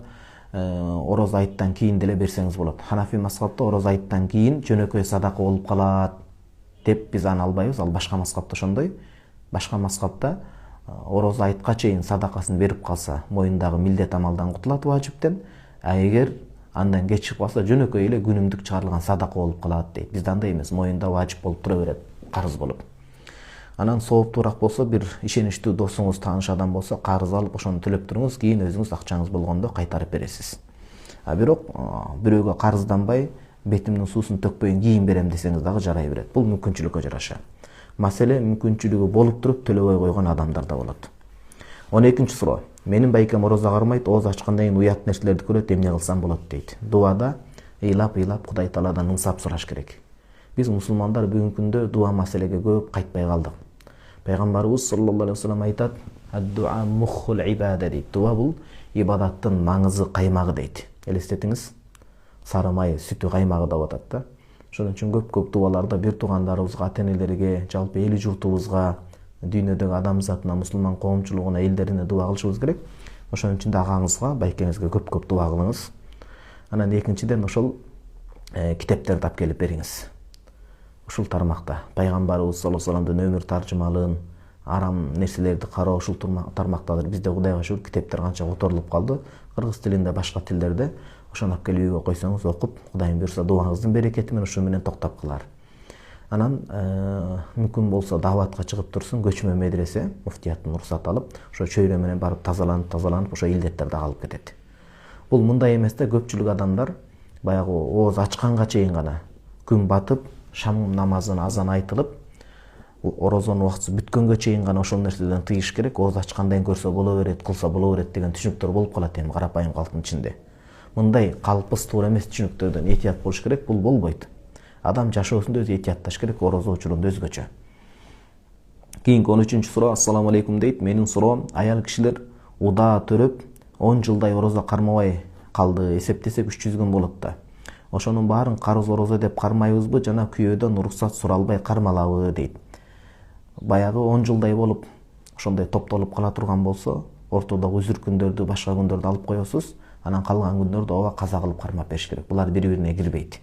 орозо айттан кийин деле берсеңиз болот. Ханафи мазхабта орозо айттан кийин жөнөкөй садака болуп калат деп биз аны албайбыз. Ал башка мазхабта ошондой. Башка мазхабта орозо айтка чейин садакасын берип калса, моюндагы милдет амалдан кутулат, важиптен. А эгер андан кечип калса, жөнөкөй эле күнүмдүк чыгарылган садака болуп калат дейт. Бизде андай эмес, моюнда важип болуп тура берет, карыз болуп. Анан сооптуураак болсо, бир ишеничтүү досуңуз, тааныш адам болсо, карыз алып ошону төлөп туруңуз, кийин өзүңүз акчаңыз болгондо кайтарып бересиз. А бирок бирөөгө карызданбай, бетимдин суусун төкпөйүн кийин берем десеңиз дагы жарай берет. Бул мүмкүнчүлүккө жараша. Маселе мүмкүнчүлүгү болуп туруп төлөбөй койгон адамдарда болот. 12-чи суроо. Менин байкем орозо кармайт, ооз ачкандан кийин уят нерселерди көрөт, эмне кылсам болот дейт. Дуада ыйлап Кудай Тааладан ынсап сураш керек. Биз мусулмандар бүгүнкү күндө дуа маселеге көп кайтпай калдык. Пайгамбарыбыз саллаллаху алейхи вассалам айтат: "Ад-дуа муххул ибада" дейт. Дуа бул ибадаттын маңызы, каймагы дейт. Элестетиңиз, сары май, сүтү, каймагы деп атат да. Ошон үчүн көп дуаларда бир туугандарыбызга, ата-энелерге, жалпы эли журтубузга, дүйнөдөгү адамзатына, мусулман коомчулугуна, элдерине дуа кылышыбыз керек. Ошон үчүн да агаңызга, байкеңизге көп дуа кылыңыз. Анан экинчиден ошол китептерди алып келип бериңиз. Ушул тармакта пайгамбарыбыз саллаллаху алейхи вассаламдын өмүр таржымалыгын, арам нерселерди кароо ушул тармактадыр. Бизде Кудайга шүгүр китептер канча которулуп калды. Кыргыз тилинде, башка тилдерде. Ошону алып келип үйгө койсоңуз, окуп, Кудайым буйрса дуаңыздын берекети менен ушу менен токтоп калар. Анан мүмкүн болсо даватка чыгып турсун, көчмө медресе, муфтияттын уруксат алып, ошо чөйрө менен барып тазаланып, ошо илдеттер да калып кетет. Бул мындай эмес да, көпчүлүк адамдар баягы ооз ачканга чейин гана, күн батып, шам намазын азан айтылып, орозонун убактысы бүткөнгө чейин гана ошол нерседен тыйыш керек. Ооз ачкандан көрсө боло берет, кылса боло берет деген түшүнүктөр болуп калат эми карапайым калктын ичинде. Мындай калпсыз туура эмес түшүнүктөрдөн этият болуш керек. Бул болбойт. Адам жашоосунда өзү этиятташ керек, орозо учурунда өзгөчө. Кийинки 13-суроо. Ассаламу алейкум дейт. Менин суроом, аял кишилер удаа төрөп 10 жылдай орозо кармабай калды. Эсептесек 300 күн болот да. Ошонун баарын карыз орозо деп кармайбызбы жана күйөөдөн уруксат суралбай кармалабы дейт. Баягы 10 жылдай болуп ошондой топтолуп кала турган болсо, ортодогу үзүр күндөрдү, башка күндөрдү алып коесуз, анан калган күндөрдү ооба каза кылып кармап бериш керек. Булар бири-бирине кирбейт.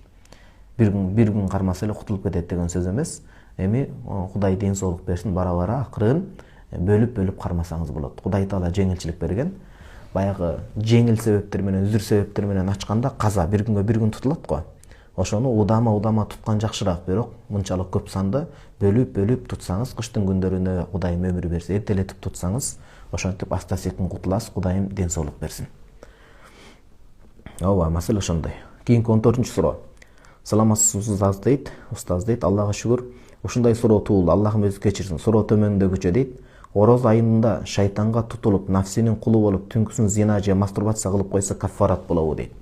Bir gün кармаса эле кутулуп кетет деген сөз эмес. Эми Кудай ден соолук берсин, бара-бара акырын бөлүп кармасаңыз болот. Кудай Таала жеңилчилик берген. Баягы жеңил себептер менен, үзүр себептер менен ачканда каза bir күн тутулат го. Ошону удама туткан жакшыраак, бирок мынчалык көп санды бөлүп тутсаңыз, кыштын күндөрүндө Кудайым өмүр берсе, эртелетип тутсаңыз, ошентип аста-секин кутуласыз. Кудайым ден соолук берсин. Ооба, маселе ошондой. Кийинки 14-суроо. Саламатсызбы устаз дейт. Аллага шүгүр. Ушундай суроо туулду. Аллахым өзү кечирсин. Суроо төмөндөгүчө дейт. Ороз айында шайтанга тутулуп, нафсинин кулу болуп, түнкүсүн зина же мастурбация кылып койсо каффарат болобу дейт.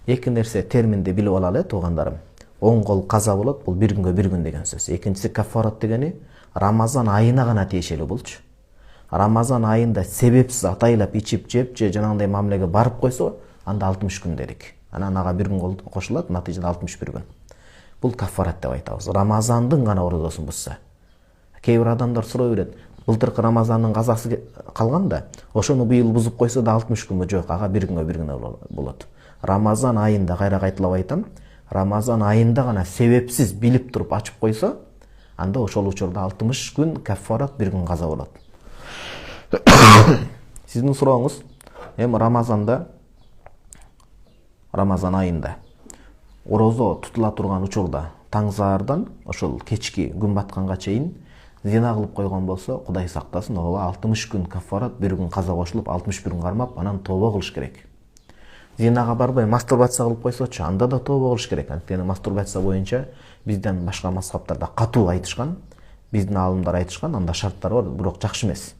Эки нерсе терминди билип алалы, туугандарым. Оң кол каза болот, бул bir күн деген сөз. Экинчиси каффарат дегени Рамазан айына гана тиешелүү болчу. Рамазан айында себепсиз атайлап ичип жеп же жанагындай мамилеге барып койсо, анда 60 күн дедик. Анан ага bir күн кошулат, натыйжада 61 күн. Бул каффарат деп айтабыз. Рамазандын гана орозосун бузса. Кээ бир адамдар суроо берет. Былтыркы Рамазандын казасы калган да, ошону быйыл бузуп койсо да 60 күнбү? Жок, ага bir күн болот. Рамазан айында, кайра кайталап айтам, Рамазан айында гана себепсиз билип туруп ачып койсо, анда ошол учурда 60 күн каффарат, bir күн каза болот. Сиздин сурооңуз эми Рамазан айында орозо тутула турган учурда таңзаардан ошол кечки күн батканга чейин зина кылып койгон болсо, Кудай сактасын, ооба 60 күн каффарат, bir күн каза кошулуп, 61 күн кармап, анан тобо кылыш керек. Зинага барбай мастурбация кылып койсочу, анда да тобо кылыш керек. Анткени мастурбация боюнча бизден башка мазхабтарда катуу айтышкан, биздин аалымдар айтышкан, анда шарттар бар, бирок жакшы эмес.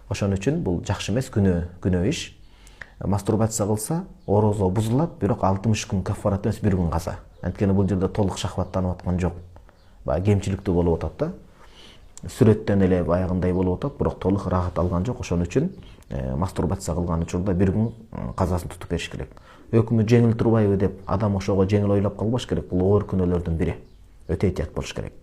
Ошон үчүн бул жакшы эмес, күнөө иш. Мастурбация кылса, орозо бузулат, бирок 60 күн каффарат эмес, bir күн каза. Анткени бул жерде толук шахваттанып аткан жок. Баягы кемчиликтүү болуп атат да. Сүрөттөн эле баягындай болуп атат, бирок толук рахат алган жок. Ошон үчүн мастурбация кылган учурда bir күн казасын тутуп бериш керек. Өкүмү жеңил турбайбы деп адам ошого жеңил ойлоп калбаш керек. Бул оор күнөөлөрдүн бири. Өтө этият болуш керек.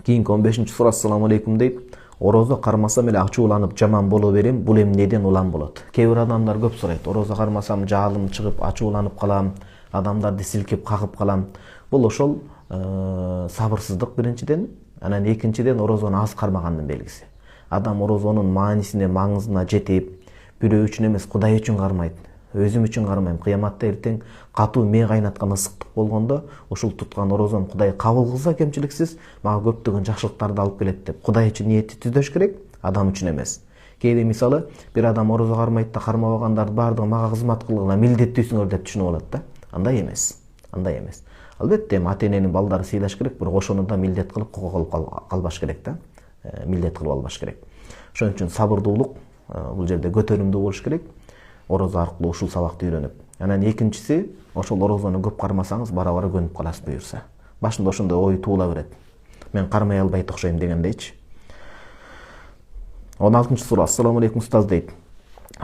Кийинки 15-суроо. Ассаламу алейкум дейт. Орозо кармасам эле ачууланып жаман боло берем, бул эми неден улам болот? Кээ бир адамдар көп сурайт. Орозо кармасам жаалым чыгып, ачууланып калам, адамдарды силкип кагып калам. Бул ошол сабырсыздык биринчиден, анан экинчиден орозону аз кармагандын белгиси. Адам орозонун маанисине, маңызына жетип, бирөө үчүн эмес, Кудай үчүн кармайт. Өзүм үчүн кармайм. Кыяматта эртең катуу мээ кайнаткан ысыктык болгондо, ушул туткан орозом Кудай кабыл кылса кемчиликсиз, мага көптөгөн жакшылыктарды алып келет деп. Кудай үчүн ниетти түздөш керек, адам үчүн эмес. Кээде мисалы, бир адам орозо кармайт да, кармабагандарды баардыгы мага кызмат кылгыла, милдеттүүсүңөр деп түшүнүп алат да. Андай эмес. Албетте, ата-эненин балдары сыйлаш керек, бирок ошону да милдет кылып кокок алып калбаш керек да. Милдет кылып албаш керек. Ошон үчүн сабырдуулук бул жерде көтөрүмдүү болуш керек. Орозо аркылуу ушул сабакты үйрөнүп. Анан экинчиси, ошол орозону көп кармасаңыз, бара-бара көнүп каласыз буюрса. Башында ошондой ой туула берет. Мен кармай албайт окшойм дегендейчи. 16-суроо. Ассаламу алейкум устаз дейт.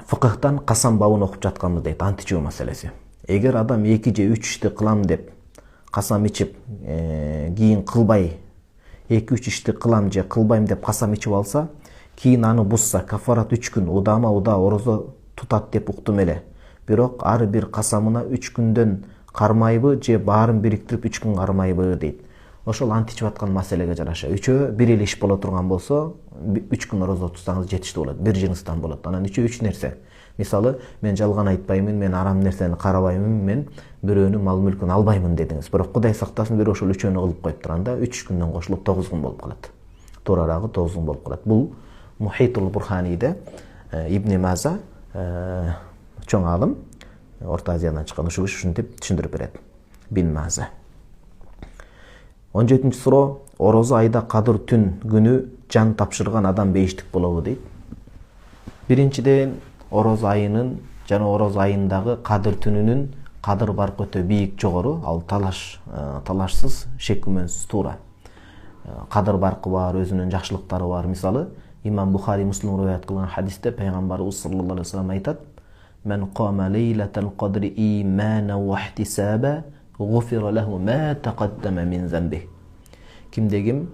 Фыкыхтан касам бабын окуп жатканбыз дейт, ант ичүү маселеси. Эгер адам 2 же 3 ишти кылам деп касам ичип, кийин кылбай, 2-3 ишти кылам же кылбайм деп касам ичип алса, кийин аны бузса, кафарат 3 күн удама орозо тутат деп уктум эле. бирок ар бир касамына 3 күндөн кармайбы же баарын бириктирип 3 күн кармайбы дейт. Ошол античип аткан маселеге жараша үчөө бир эле иш боло турган болсо 3 күн орозо тутсаңыз жетиштүү болот, бир жыныстан болот. Анан үчөө 3 нерсе. Мисалы, мен жалган айтпаймын, мен арам нерсени карабаймын, мен бирөөнүн мал мүлкүн албаймын дедиңиз. Бирок Кудай сактасын, бирөө ошол үчөөнү кылып коюп турганда 3 күндөн кошулуп 9 күн болуп калат. Туурарагы 9 күн болуп калат. Бул Мухитул Бурханиде Ибн Маза чоң алым, Орто Азиядан чыккан, ушинтип түшүндүрүп берет. Бин Маза. 17-нчи суроо: орозо айда кадыр түн күнү жан тапшырган адам бейиштик болобу дейт. Биринчиден, орозо айынын жана орозо айындагы кадыр түнүнүн кадыр баркы өтө бийик, жогору, ал талашсыз, шек күмөнсүз туура. Кадыр баркы бар, өзүнүн жакшылыктары бар. Мисалы, Имам Бухари Муслим риваят кылган хадисте пайгамбарыбыз саллаллаху алейхи вассалам айтат: "Мен кама лейлатал кадри имана ва ихтисаба, гуфира лаху ма тaqaddama min zambi." Кимде-ким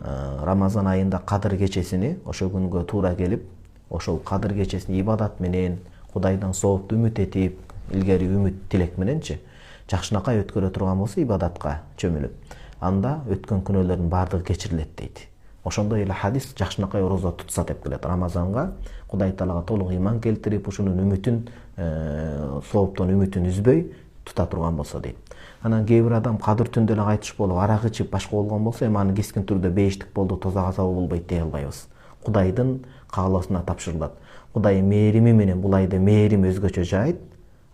Рамазан айында кадыр кечесини, ошол күнгө туура келип, ошол кадыр кечесини ибадат менен, Кудайдан соопту үмүт этип, илгери үмүт тилек мененчи жакшынакай өткөрө турган болсо, ибадатка чөмүлүп, анда өткөн күнөөлөрдүн баардыгы кечирилет дейт. Ошондой эле хадис жакшынакай орозо тутса деп келет. Рамазанга Кудай Таалага толук иман келтирип, ушунун үмүтүн, сооптон үмүтүн үзбөй тута турган болсо дейт. Анан кээ бир адам кадыр түндө эле кайтыш болуп, арак ичип башка болгон болсо, эми аны кескин түрдө бейиштик болду, тозак азабы болбойт дей албайбыз. Кудайдын каалоосуна тапшырылат. Кудай мээрими менен бул айда мээрим өзгөчө жайт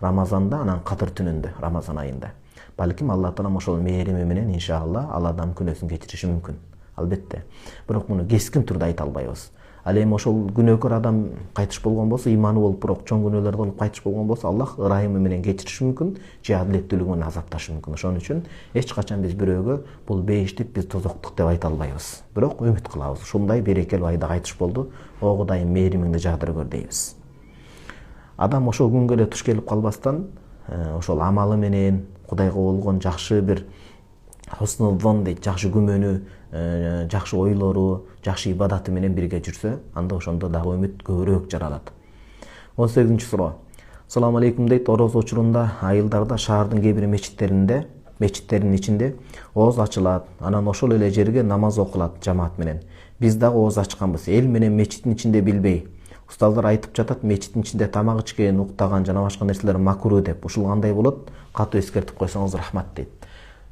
Рамазанда, анан кадыр түнүндө, Рамазан айында. Балким Алла Таала ошол мээрими менен иншалла ал адам күнөөсүн кечириши мүмкүн. Албетте. Бирок муну кескин түрдө айта албайбыз. Ал эми ошол күнөөкөр адам кайтыш болгон болсо, иманы болуп, бирок чоң күнөөлөрдү кылып кайтыш болгон болсо, Аллах ырайымы менен кечириши мүмкүн, же адилеттүүлүгү менен азапташы мүмкүн. Ошон үчүн эч качан биз бирөөгө бул бейиштик, биз тозоктук деп айта албайбыз. Бирок үмүт кылабыз. Ушундай берекелүү айда кайтыш болду, о Кудайым мээримиңди жагдыргөр дейбиз. Адам ошол күнгө эле туш келип калбастан, ошол амалы менен, Кудайга болгон жакшы бир хуснул зон дейт, жакшы күмөнү, жакшы ойлору, жакшы ибадаты менен бирге жүрсө, анда ошондо дагы үмүт көбүрөөк жаралат. 18-нчи суроо. Салам алейкум дейт. Орозо учурунда айылдарда шаардын кээ бир мечиттердин ичинде ооз ачылат, анан ошол эле жерге намаз окулат жамаат менен. Биз дагы ооз ачканбыз. Эл менен мечиттин ичинде билбей. Устаздар айтып жатат, мечиттин ичинде тамак ичкен, уктаган жана башка нерселер макруу деп. Ушул кандай болот? Катуу эскертип койсоңуз рахмат дейт.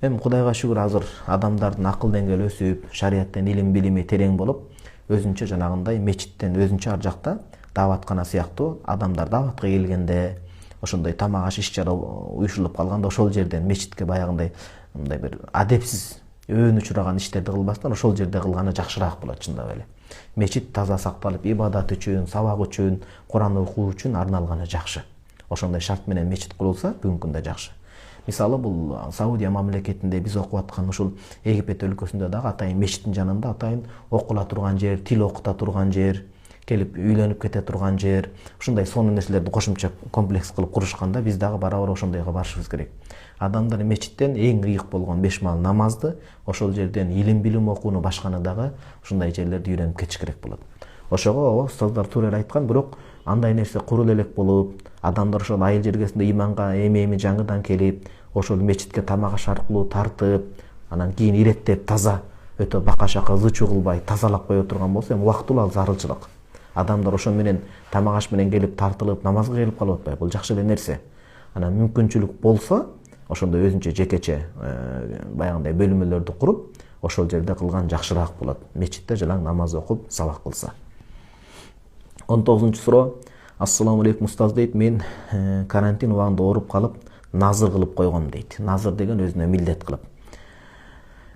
Эми Кудайга шүгүр, азыр адамдардын акыл деңгээли өсүп, шарияттан илим билими терең болуп, өзүнчө жанагындай мечиттен өзүнчө ар жакта дааваткана сыяктуу адамдар дааватка келгенде, ошондой тамак аш иш чара уюшулуп калганда, ошол жерден мечитке баягындай мындай бир адепсиз өөн учураган иштерди кылбастан ошол жерде кылганы жакшыраак болот чындап эле. Мечит таза сакталып, ибадат үчүн, сабак үчүн, Куран окуу үчүн арналганы жакшы. Ошондой шарт менен мечит курулса, бүгүнкү күндө жакшы. Мисалы, бул Саудия мамлекетинде биз окуп аткан ушул Египет өлкөсүндө дагы атайын мечиттин жанында атайын окула турган жер, тил окута турган жер, келип үйлөнүп кете турган жер, ушундай сонун нерселерди кошумча комплекс кылып курушканда, биз дагы барабар ошондойго барышыбыз керек. Адамдар мечиттен эң ыйык болгон 5 маал намазды, ошол жерден илим билим окууну башканы дагы ушундай жерлерди үйрөнүп кетиш керек болот. Ошого устаздар туура эле айткан, бирок андай нерсе курул элек болуп, адамдар ошол айыл жергесинде иманга эми жаңыдан келип, ошол мечитке тамак аш аркылуу тартып, анан кийин иреттеп таза өтө бака шака зычуу кылбай тазалап кое турган болсо, эми убактылуу ал зарылчылык. Адамдар ошо менен тамак аш менен келип тартылып, намазга келип калып атпайбы? Бул жакшы эле нерсе. Анан мүмкүнчүлүк болсо, ошондой өзүнчө жекече баягындай бөлмөлөрдү куруп, ошол жерде кылган жакшыраак болот. Мечитте жалаң намаз окуп, сабак кылса. 19-нчы суроо. Ассаламу алейкум устаз дейт. Мен карантин убагында ооруп калып, назыр кылып койгом дейт. Назыр деген өзүнө милдет кылып.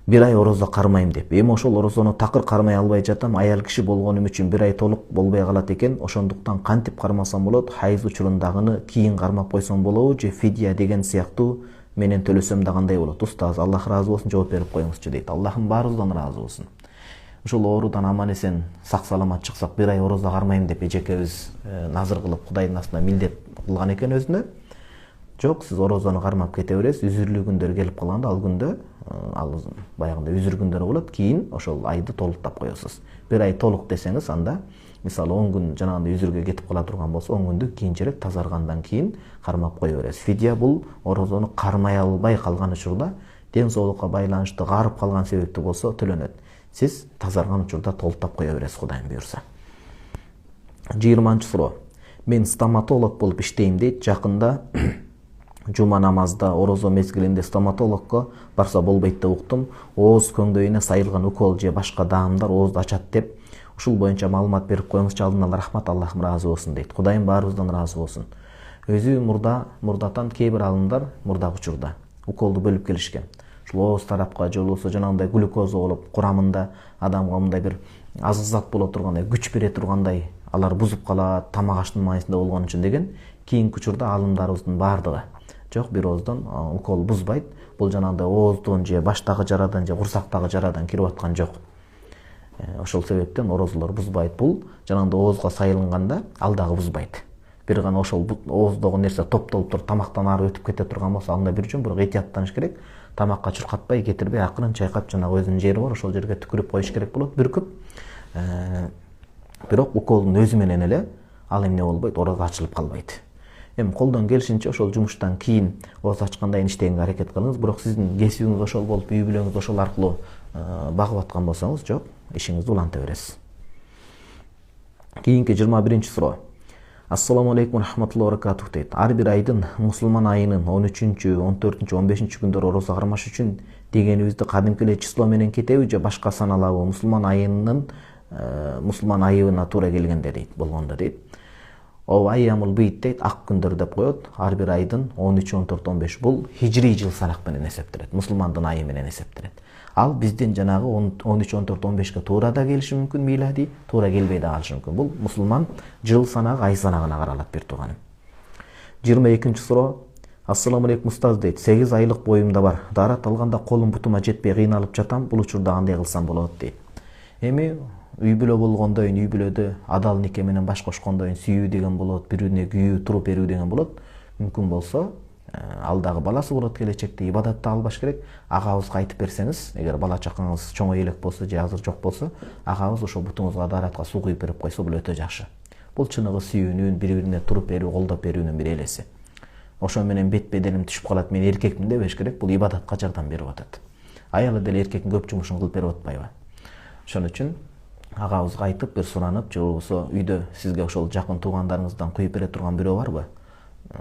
Bir ай орозо кармайм деп. Эми ошол орозону такыр кармай албай жатам. Аял киши болгонум үчүн bir ай толук болбой калат экен. Ошондуктан кантип кармасам болот? Хайыз учурундагыны кийин кармап койсом болобу же фидия деген сыяктуу менен төлөсөм да кандай болот? Устаз, Аллах разы болсун, жооп берип коюңузчу дейт. Аллахым баарыбыздан разы болсун. Ушул оорудан аман эсен сак саламат чыксак, bir ай орозо кармайм деп эжекебиз назыр кылып Кудайдын астына милдет кылган экен өзүнө. Жок, сиз орозону кармап кете бересиз. Үзүрлүү күндөр келип калганда, ал күндө ал баягындай үзүр күндөр болот. Кийин ошол айды толуктап коесуз. Bir ай толук десеңиз, анда мисалы 10 күн жанагындай үзүргө кетип кала турган болсо 10 күндүк кийинчерээк тазаргандан кийин кармап кое бересиз. Фидия бул орозону кармай албай калган учурда, ден соолукка байланыштуу карып калган себептүү болсо төлөнөт. Сиз тазарган учурда толуктап кое бересиз, Кудайым буйрса. 20-суроо. Мен стоматолог болуп иштейм дейт. Жакында жума намазда орозо мезгилинде стоматологко барса болбойт деп уктум. Ооз көңдөйүнө сайылган укол же башка даамдар оозду ачат деп. Ушул боюнча маалымат берип коюңузчу, алдын ала рахмат, Аллахым ыраазы болсун дейт. Кудайым баарыбыздан ыраазы болсун. Өзү мурдатан кейбир алымдар мурдагы учурда уколду бөлүп келишкен. Ушул ооз тарапка же болбосо жанагындай глюкоза болуп курамында адамга мындай бир азык зат боло тургандай, күч бере тургандай, алар бузуп калат, тамак аштын маанисинде болгон үчүн деген кийинки учурда алымдарыбыздын баардыгы жок, бир ооздон укол бузбайт. Бул жанагындай ооздон же баштагы жарадан же курсактагы жарадан кирип аткан жок. Ошол себептен орозолор бузбайт. Бул жанагындай оозго сайылганда ал дагы бузбайт. Бир гана ошол ооздогу нерсе топтолуп туруп тамактан ары өтүп кете турган болсо анда бир жөн бирок этияттаныш керек. Тамакка чуркатпай, кетирбей, акырын чайкап, жанагы өзүнүн жери бар, ошол жерге түкүрүп коюш керек болот, бүркүп. Бирок уколдун өзү менен эле ал эмне болбойт, ороз ачылып калбайт. Эми колдон келишинче ошол жумуштан кийин ооз ачкандай иштегенге аракет кылыңыз. Бирок сиздин кесибиңиз ошол болуп, үй бүлөңүз ошол аркылуу багып аткан болсоңуз, жок, ишиңизди уланта бересиз. Кийинки 21-суроо. Ассаламу алейкум рахматуллахи ва баракатух дейт. Ар бир айдын мусулман айынын 13-чү, 14-чү, 15-чү күндөрү орозо кармаш үчүн дегенибизди кадимки эле число менен кетеби же башка саналабы? Мусулман айыбына туура келгенде дейт, болгондо дейт. О айямыл бийт дейт, ак күндөр деп коет. Ар бир айдын 13, 14, 15 бул хижри жыл санак менен эсептелет. Мусулмандын айы менен эсептелет. Ал биздин жанагы 13, 14, 15ке туура да келиши мүмкүн, милади, туура келбей да калышы мүмкүн. Бул мусулман жыл санагы, ай санагына каралат, бир тууганым. 22-суроо. Ассаламу алейкум устаз дейт. 8 айлык боюмда бар. Дарат алганда колум бутума жетпей кыйналып жатам. Бул учурда кандай кылсам болот дейт. Эми үй бүлө болгондойн, үй бүлөдө адал нике менен баш кошкондойн сүйүү деген болот, бирине күйүү, туруп берүү деген болот. Мүмкүн болсо, ал дагы баласы болот келечекте, ибадатты албаш керек. Агабызга айтып берсеңиз, эгер бала чакаңыз чоңой элек болсо же азыр жок болсо, агабыз ошо бутуңузга даратка суу куюп берип койсо, бул өтө жакшы. Бул чыныгы сүйүүнүн, бири-бирине туруп берүү, колдоп берүүнүн бир элеси. Ошо менен бет беделим түшүп калат, мен эркекмин дебеш керек. Бул ибадатка жардам берип атат. Аялы деле эркектин көп жумушун кылып берип атпайбы? Ошон үчүн агабызга айтып, бир суранып, же болбосо үйдө сизге ошол жакын туугандарыңыздан куюп бере турган бирөө барбы?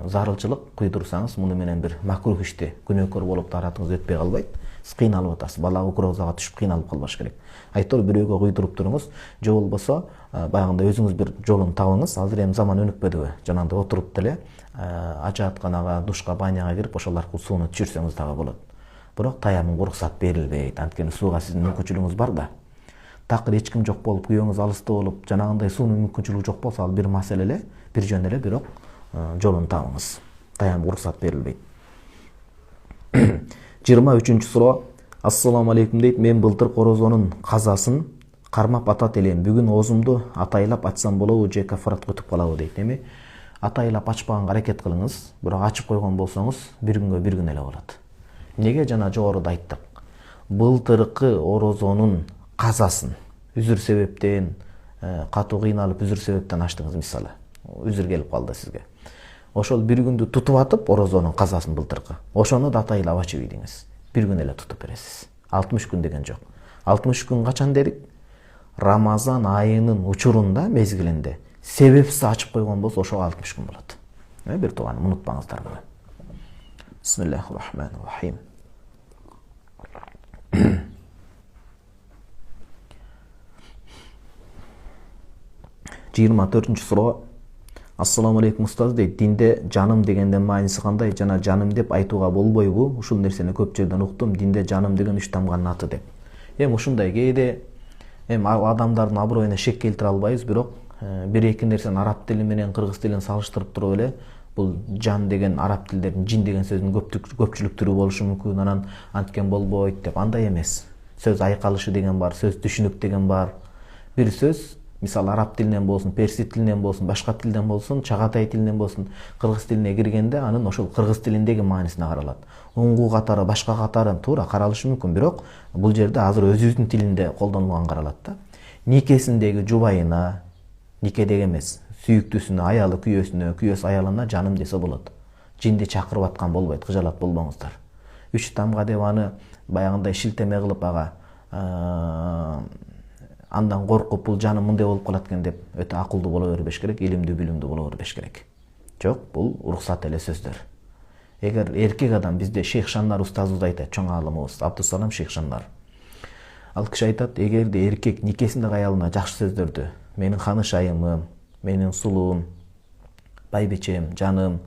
Зарылчылык куйдурсаңыз, муну менен бир макрух ишти күнөөкөр болуп таратыңыз өтпөй калбайт. Сиз кыйналып атасыз, бала угрозага түшүп кыйналып калбаш керек. Айтор бирөөгө куйдуруп туруңуз, же болбосо баягындай өзүңүз бир жолун табыңыз. Азыр эми заман өнүкпөдүбү? Жанагындай отуруп деле ажаатканага, душка, баняга кирип ошол аркылуу сууну түшүрсөңүз дагы болот. Бирок таямын уруксат берилбейт. Анткени сууга сиздин мүмкүнчүлүгүңүз бар да. Такыр эч ким жок болуп, күйөөңүз алыста болуп, жанагындай суунун мүмкүнчүлүгү жок болсо, ал бир маселе эле, бир жөн эле, бирок жолун табыңыз. Таямга уруксат берилбейт. 23-суроо. Ассаламу алейкум дейт. Мен былтыр орозонун казасын кармап атат элем. Бүгүн оозумду атайлап ачсам болобу же кафаратка өтүп калабы дейт. Эми атайлап ачпаганга аракет кылыңыз, бирок ачып койгон болсоңуз, бир күнгө бир күн эле болот. Неге жана жогоруда айттык? Былтыркы орозонун казасын үзүр себептен, катуу кыйналып үзүр себептен ачтыңыз, мисалы. Үзүр келип калды сизге. Ошол бир күндү тутуп атып, орозонун казасын былтыркы. Ошону да атайлап ачып ийдиңиз. Бир күн эле тутуп бересиз. 60 күн деген жок. 60 күн качан дедик? Рамазан айынын учурунда, мезгилинде. Себепсиз ачып койгон болсо, ошо 60 күн болот. Бир тууганым, унутпаңыздар муну. Бисмиллахир-рахманир-рахим. 24-суроо. Ассаламу алейкум устаз дейт. Динде жаным дегенден мааниси кандай? Жана жаным деп айтууга болбойбу? Ушул нерсени көп жерден уктум. Динде жаным деген 3 тамганын аты деп. Эми ушундай кээде адамдардын аброюна шек келтире албайбыз, бирок бир-эки нерсени араб тили менен кыргыз тилин салыштырып туруп эле, бул жан деген араб тилдердин жин деген сөздүн көпчүлүк түрү болушу мүмкүн, анан анткен болбойт деп. Андай эмес. Сөз айкалышы деген бар, сөз түшүнүк деген бар. Бир сөз, мисалы араб тилинен болсун, перси тилинен болсун, башка тилден болсун, чагатай тилинен болсун, кыргыз тилине киргенде анын ошол кыргыз тилиндеги маанисине каралат. Оңгу катары, башка катары туура каралышы мүмкүн, бирок бул жерде азыр өзүбүздүн тилинде колдонулган каралат да. Никесиндеги жубайына, Нике деген эмес. Сүйүктүүсүнө, аялы күйөөсүнө, күйөөсү аялына жаным десе болот. Жинди чакырып аткан болбойт, кыжалат болбоңуздар. 3 тамга деп аны баягындай шилтеме кылып ага андан коркуп бул жаным мындай болуп калат экен деп өтө акылдуу боло бербеш керек, илимдүү, билимдүү боло бербеш керек. Жок, бул уруксат эле сөздөр. Эгер эркек адам, бизде Шейх Шаннар устазыбыз айтат, чоң аалымыбыз Абдусалам Шейх Шаннар. Ал киши айтат, эгерде эркек никесиндеги аялына жакшы сөздөрдү, менин ханышайымым, менин сулуум, байбичем, жаным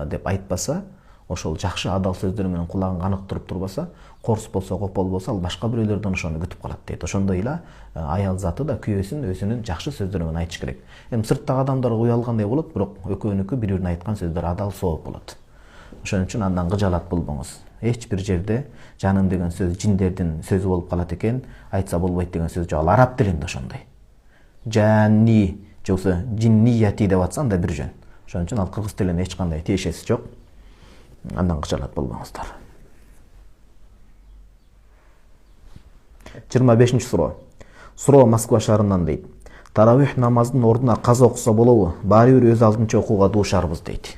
деп айтпаса, ошол жакшы адал сөздөр менен кулагын каныктырып турбаса, корс болсо, копол болсо, ал башка бирөөлөрдөн ошону күтүп калат дейт. Ошондой эле аял заты да күйөөсүн өзүнүн жакшы сөздөр менен айтыш керек. Эми сырттагы адамдарга уялгандай болот, бирок экөөнүкү бири-бирине айткан сөздөр адал, сооп болот. Ошон үчүн андан кыжалат болбоңуз. Эч бир жерде жаным деген сөз жиндердин сөзү болуп калат экен, айтса болбойт деген сөз жок. Ал араб тилинде ошондой. Жанни же болсо жиннияти деп атса анда бир жөн. Ошон үчүн ал кыргыз тилине эч кандай тиешеси жок. Андан кыжалат болбоңуздар. 25-нчи суроо. Суроо Москва шаарынан дейт. Таравих намазынын ордуна каза окуса болобу? Баары бир өз алдынча окууга дуушарбыз дейт.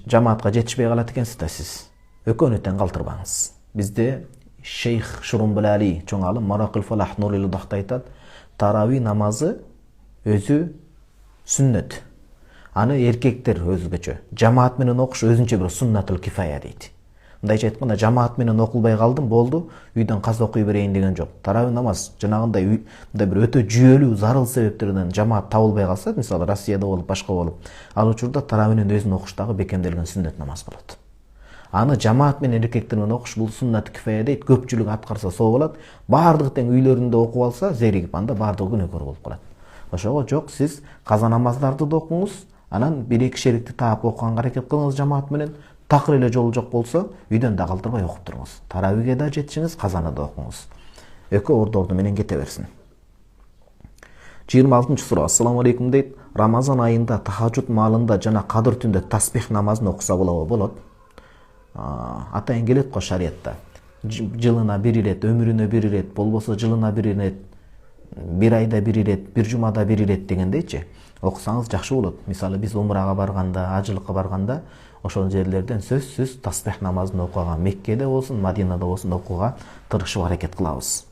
Жамаатка жетишпей калат экенсиз да сиз. Экөөнү тең калтырбаңыз. Бизде Шейх Шурумбулали чоң алым Маракил Фалах Нурил Дахта айтат, тарави намазы өзү сүннөт. Аны эркектер өзгөчө. Жамаат менен окуш өзүнчө бир суннатул кифая дейт. Мындайча айтканда, жамаат менен окулбай калдым, болду, үйдөн каза окуй берейин деген жок. Тарави намаз жанагындай мындай бир өтө жүйөлүү, зарыл себептерден жамаат табылбай калса, мисалы Россияда болуп, башка болуп, ал учурда таравинин өзүн окуштагы бекемделген сүннөт намаз болот. Аны жамаат менен эркектер менен окуш бул суннат кифая дейт. Көпчүлүк аткарса соо болот. Баардыгы тең үйлөрүндө окуп алса, зеригип, анда баардыгы күнөөкөр болуп калат. Ошого жок, сиз каза намаздарды да окуңуз, анан 1-2 шерикти таап окуганга аракет кылыңыз жамаат менен. Такыр эле жолу жок болсо, үйдөн да калтырбай окуп туруңуз. Таравиге да жетишиңиз, казаны да окуңуз. Экөө орду менен кете берсин. 26-нчы суроо. Ассаламу алейкум дейт. Рамазан айында тахажжуд маалында жана кадыр түндө таспих намазын окуса болобу? Болот. Атайын келет го шариятта. Жылына 1 ирет, өмүрүнө 1 ирет, болбосо жылына 1 ирет, 1 айда 1 ирет, 1 жумада 1 ирет дегендейчи. Окусаңыз жакшы болот. Мисалы биз умрага барганда, ажылыкка барганда, ошол жерлерден сөзсүз таспих намазын окуга, Меккеде болсун, Мадинада болсун окууга тырышып аракет кылабыз.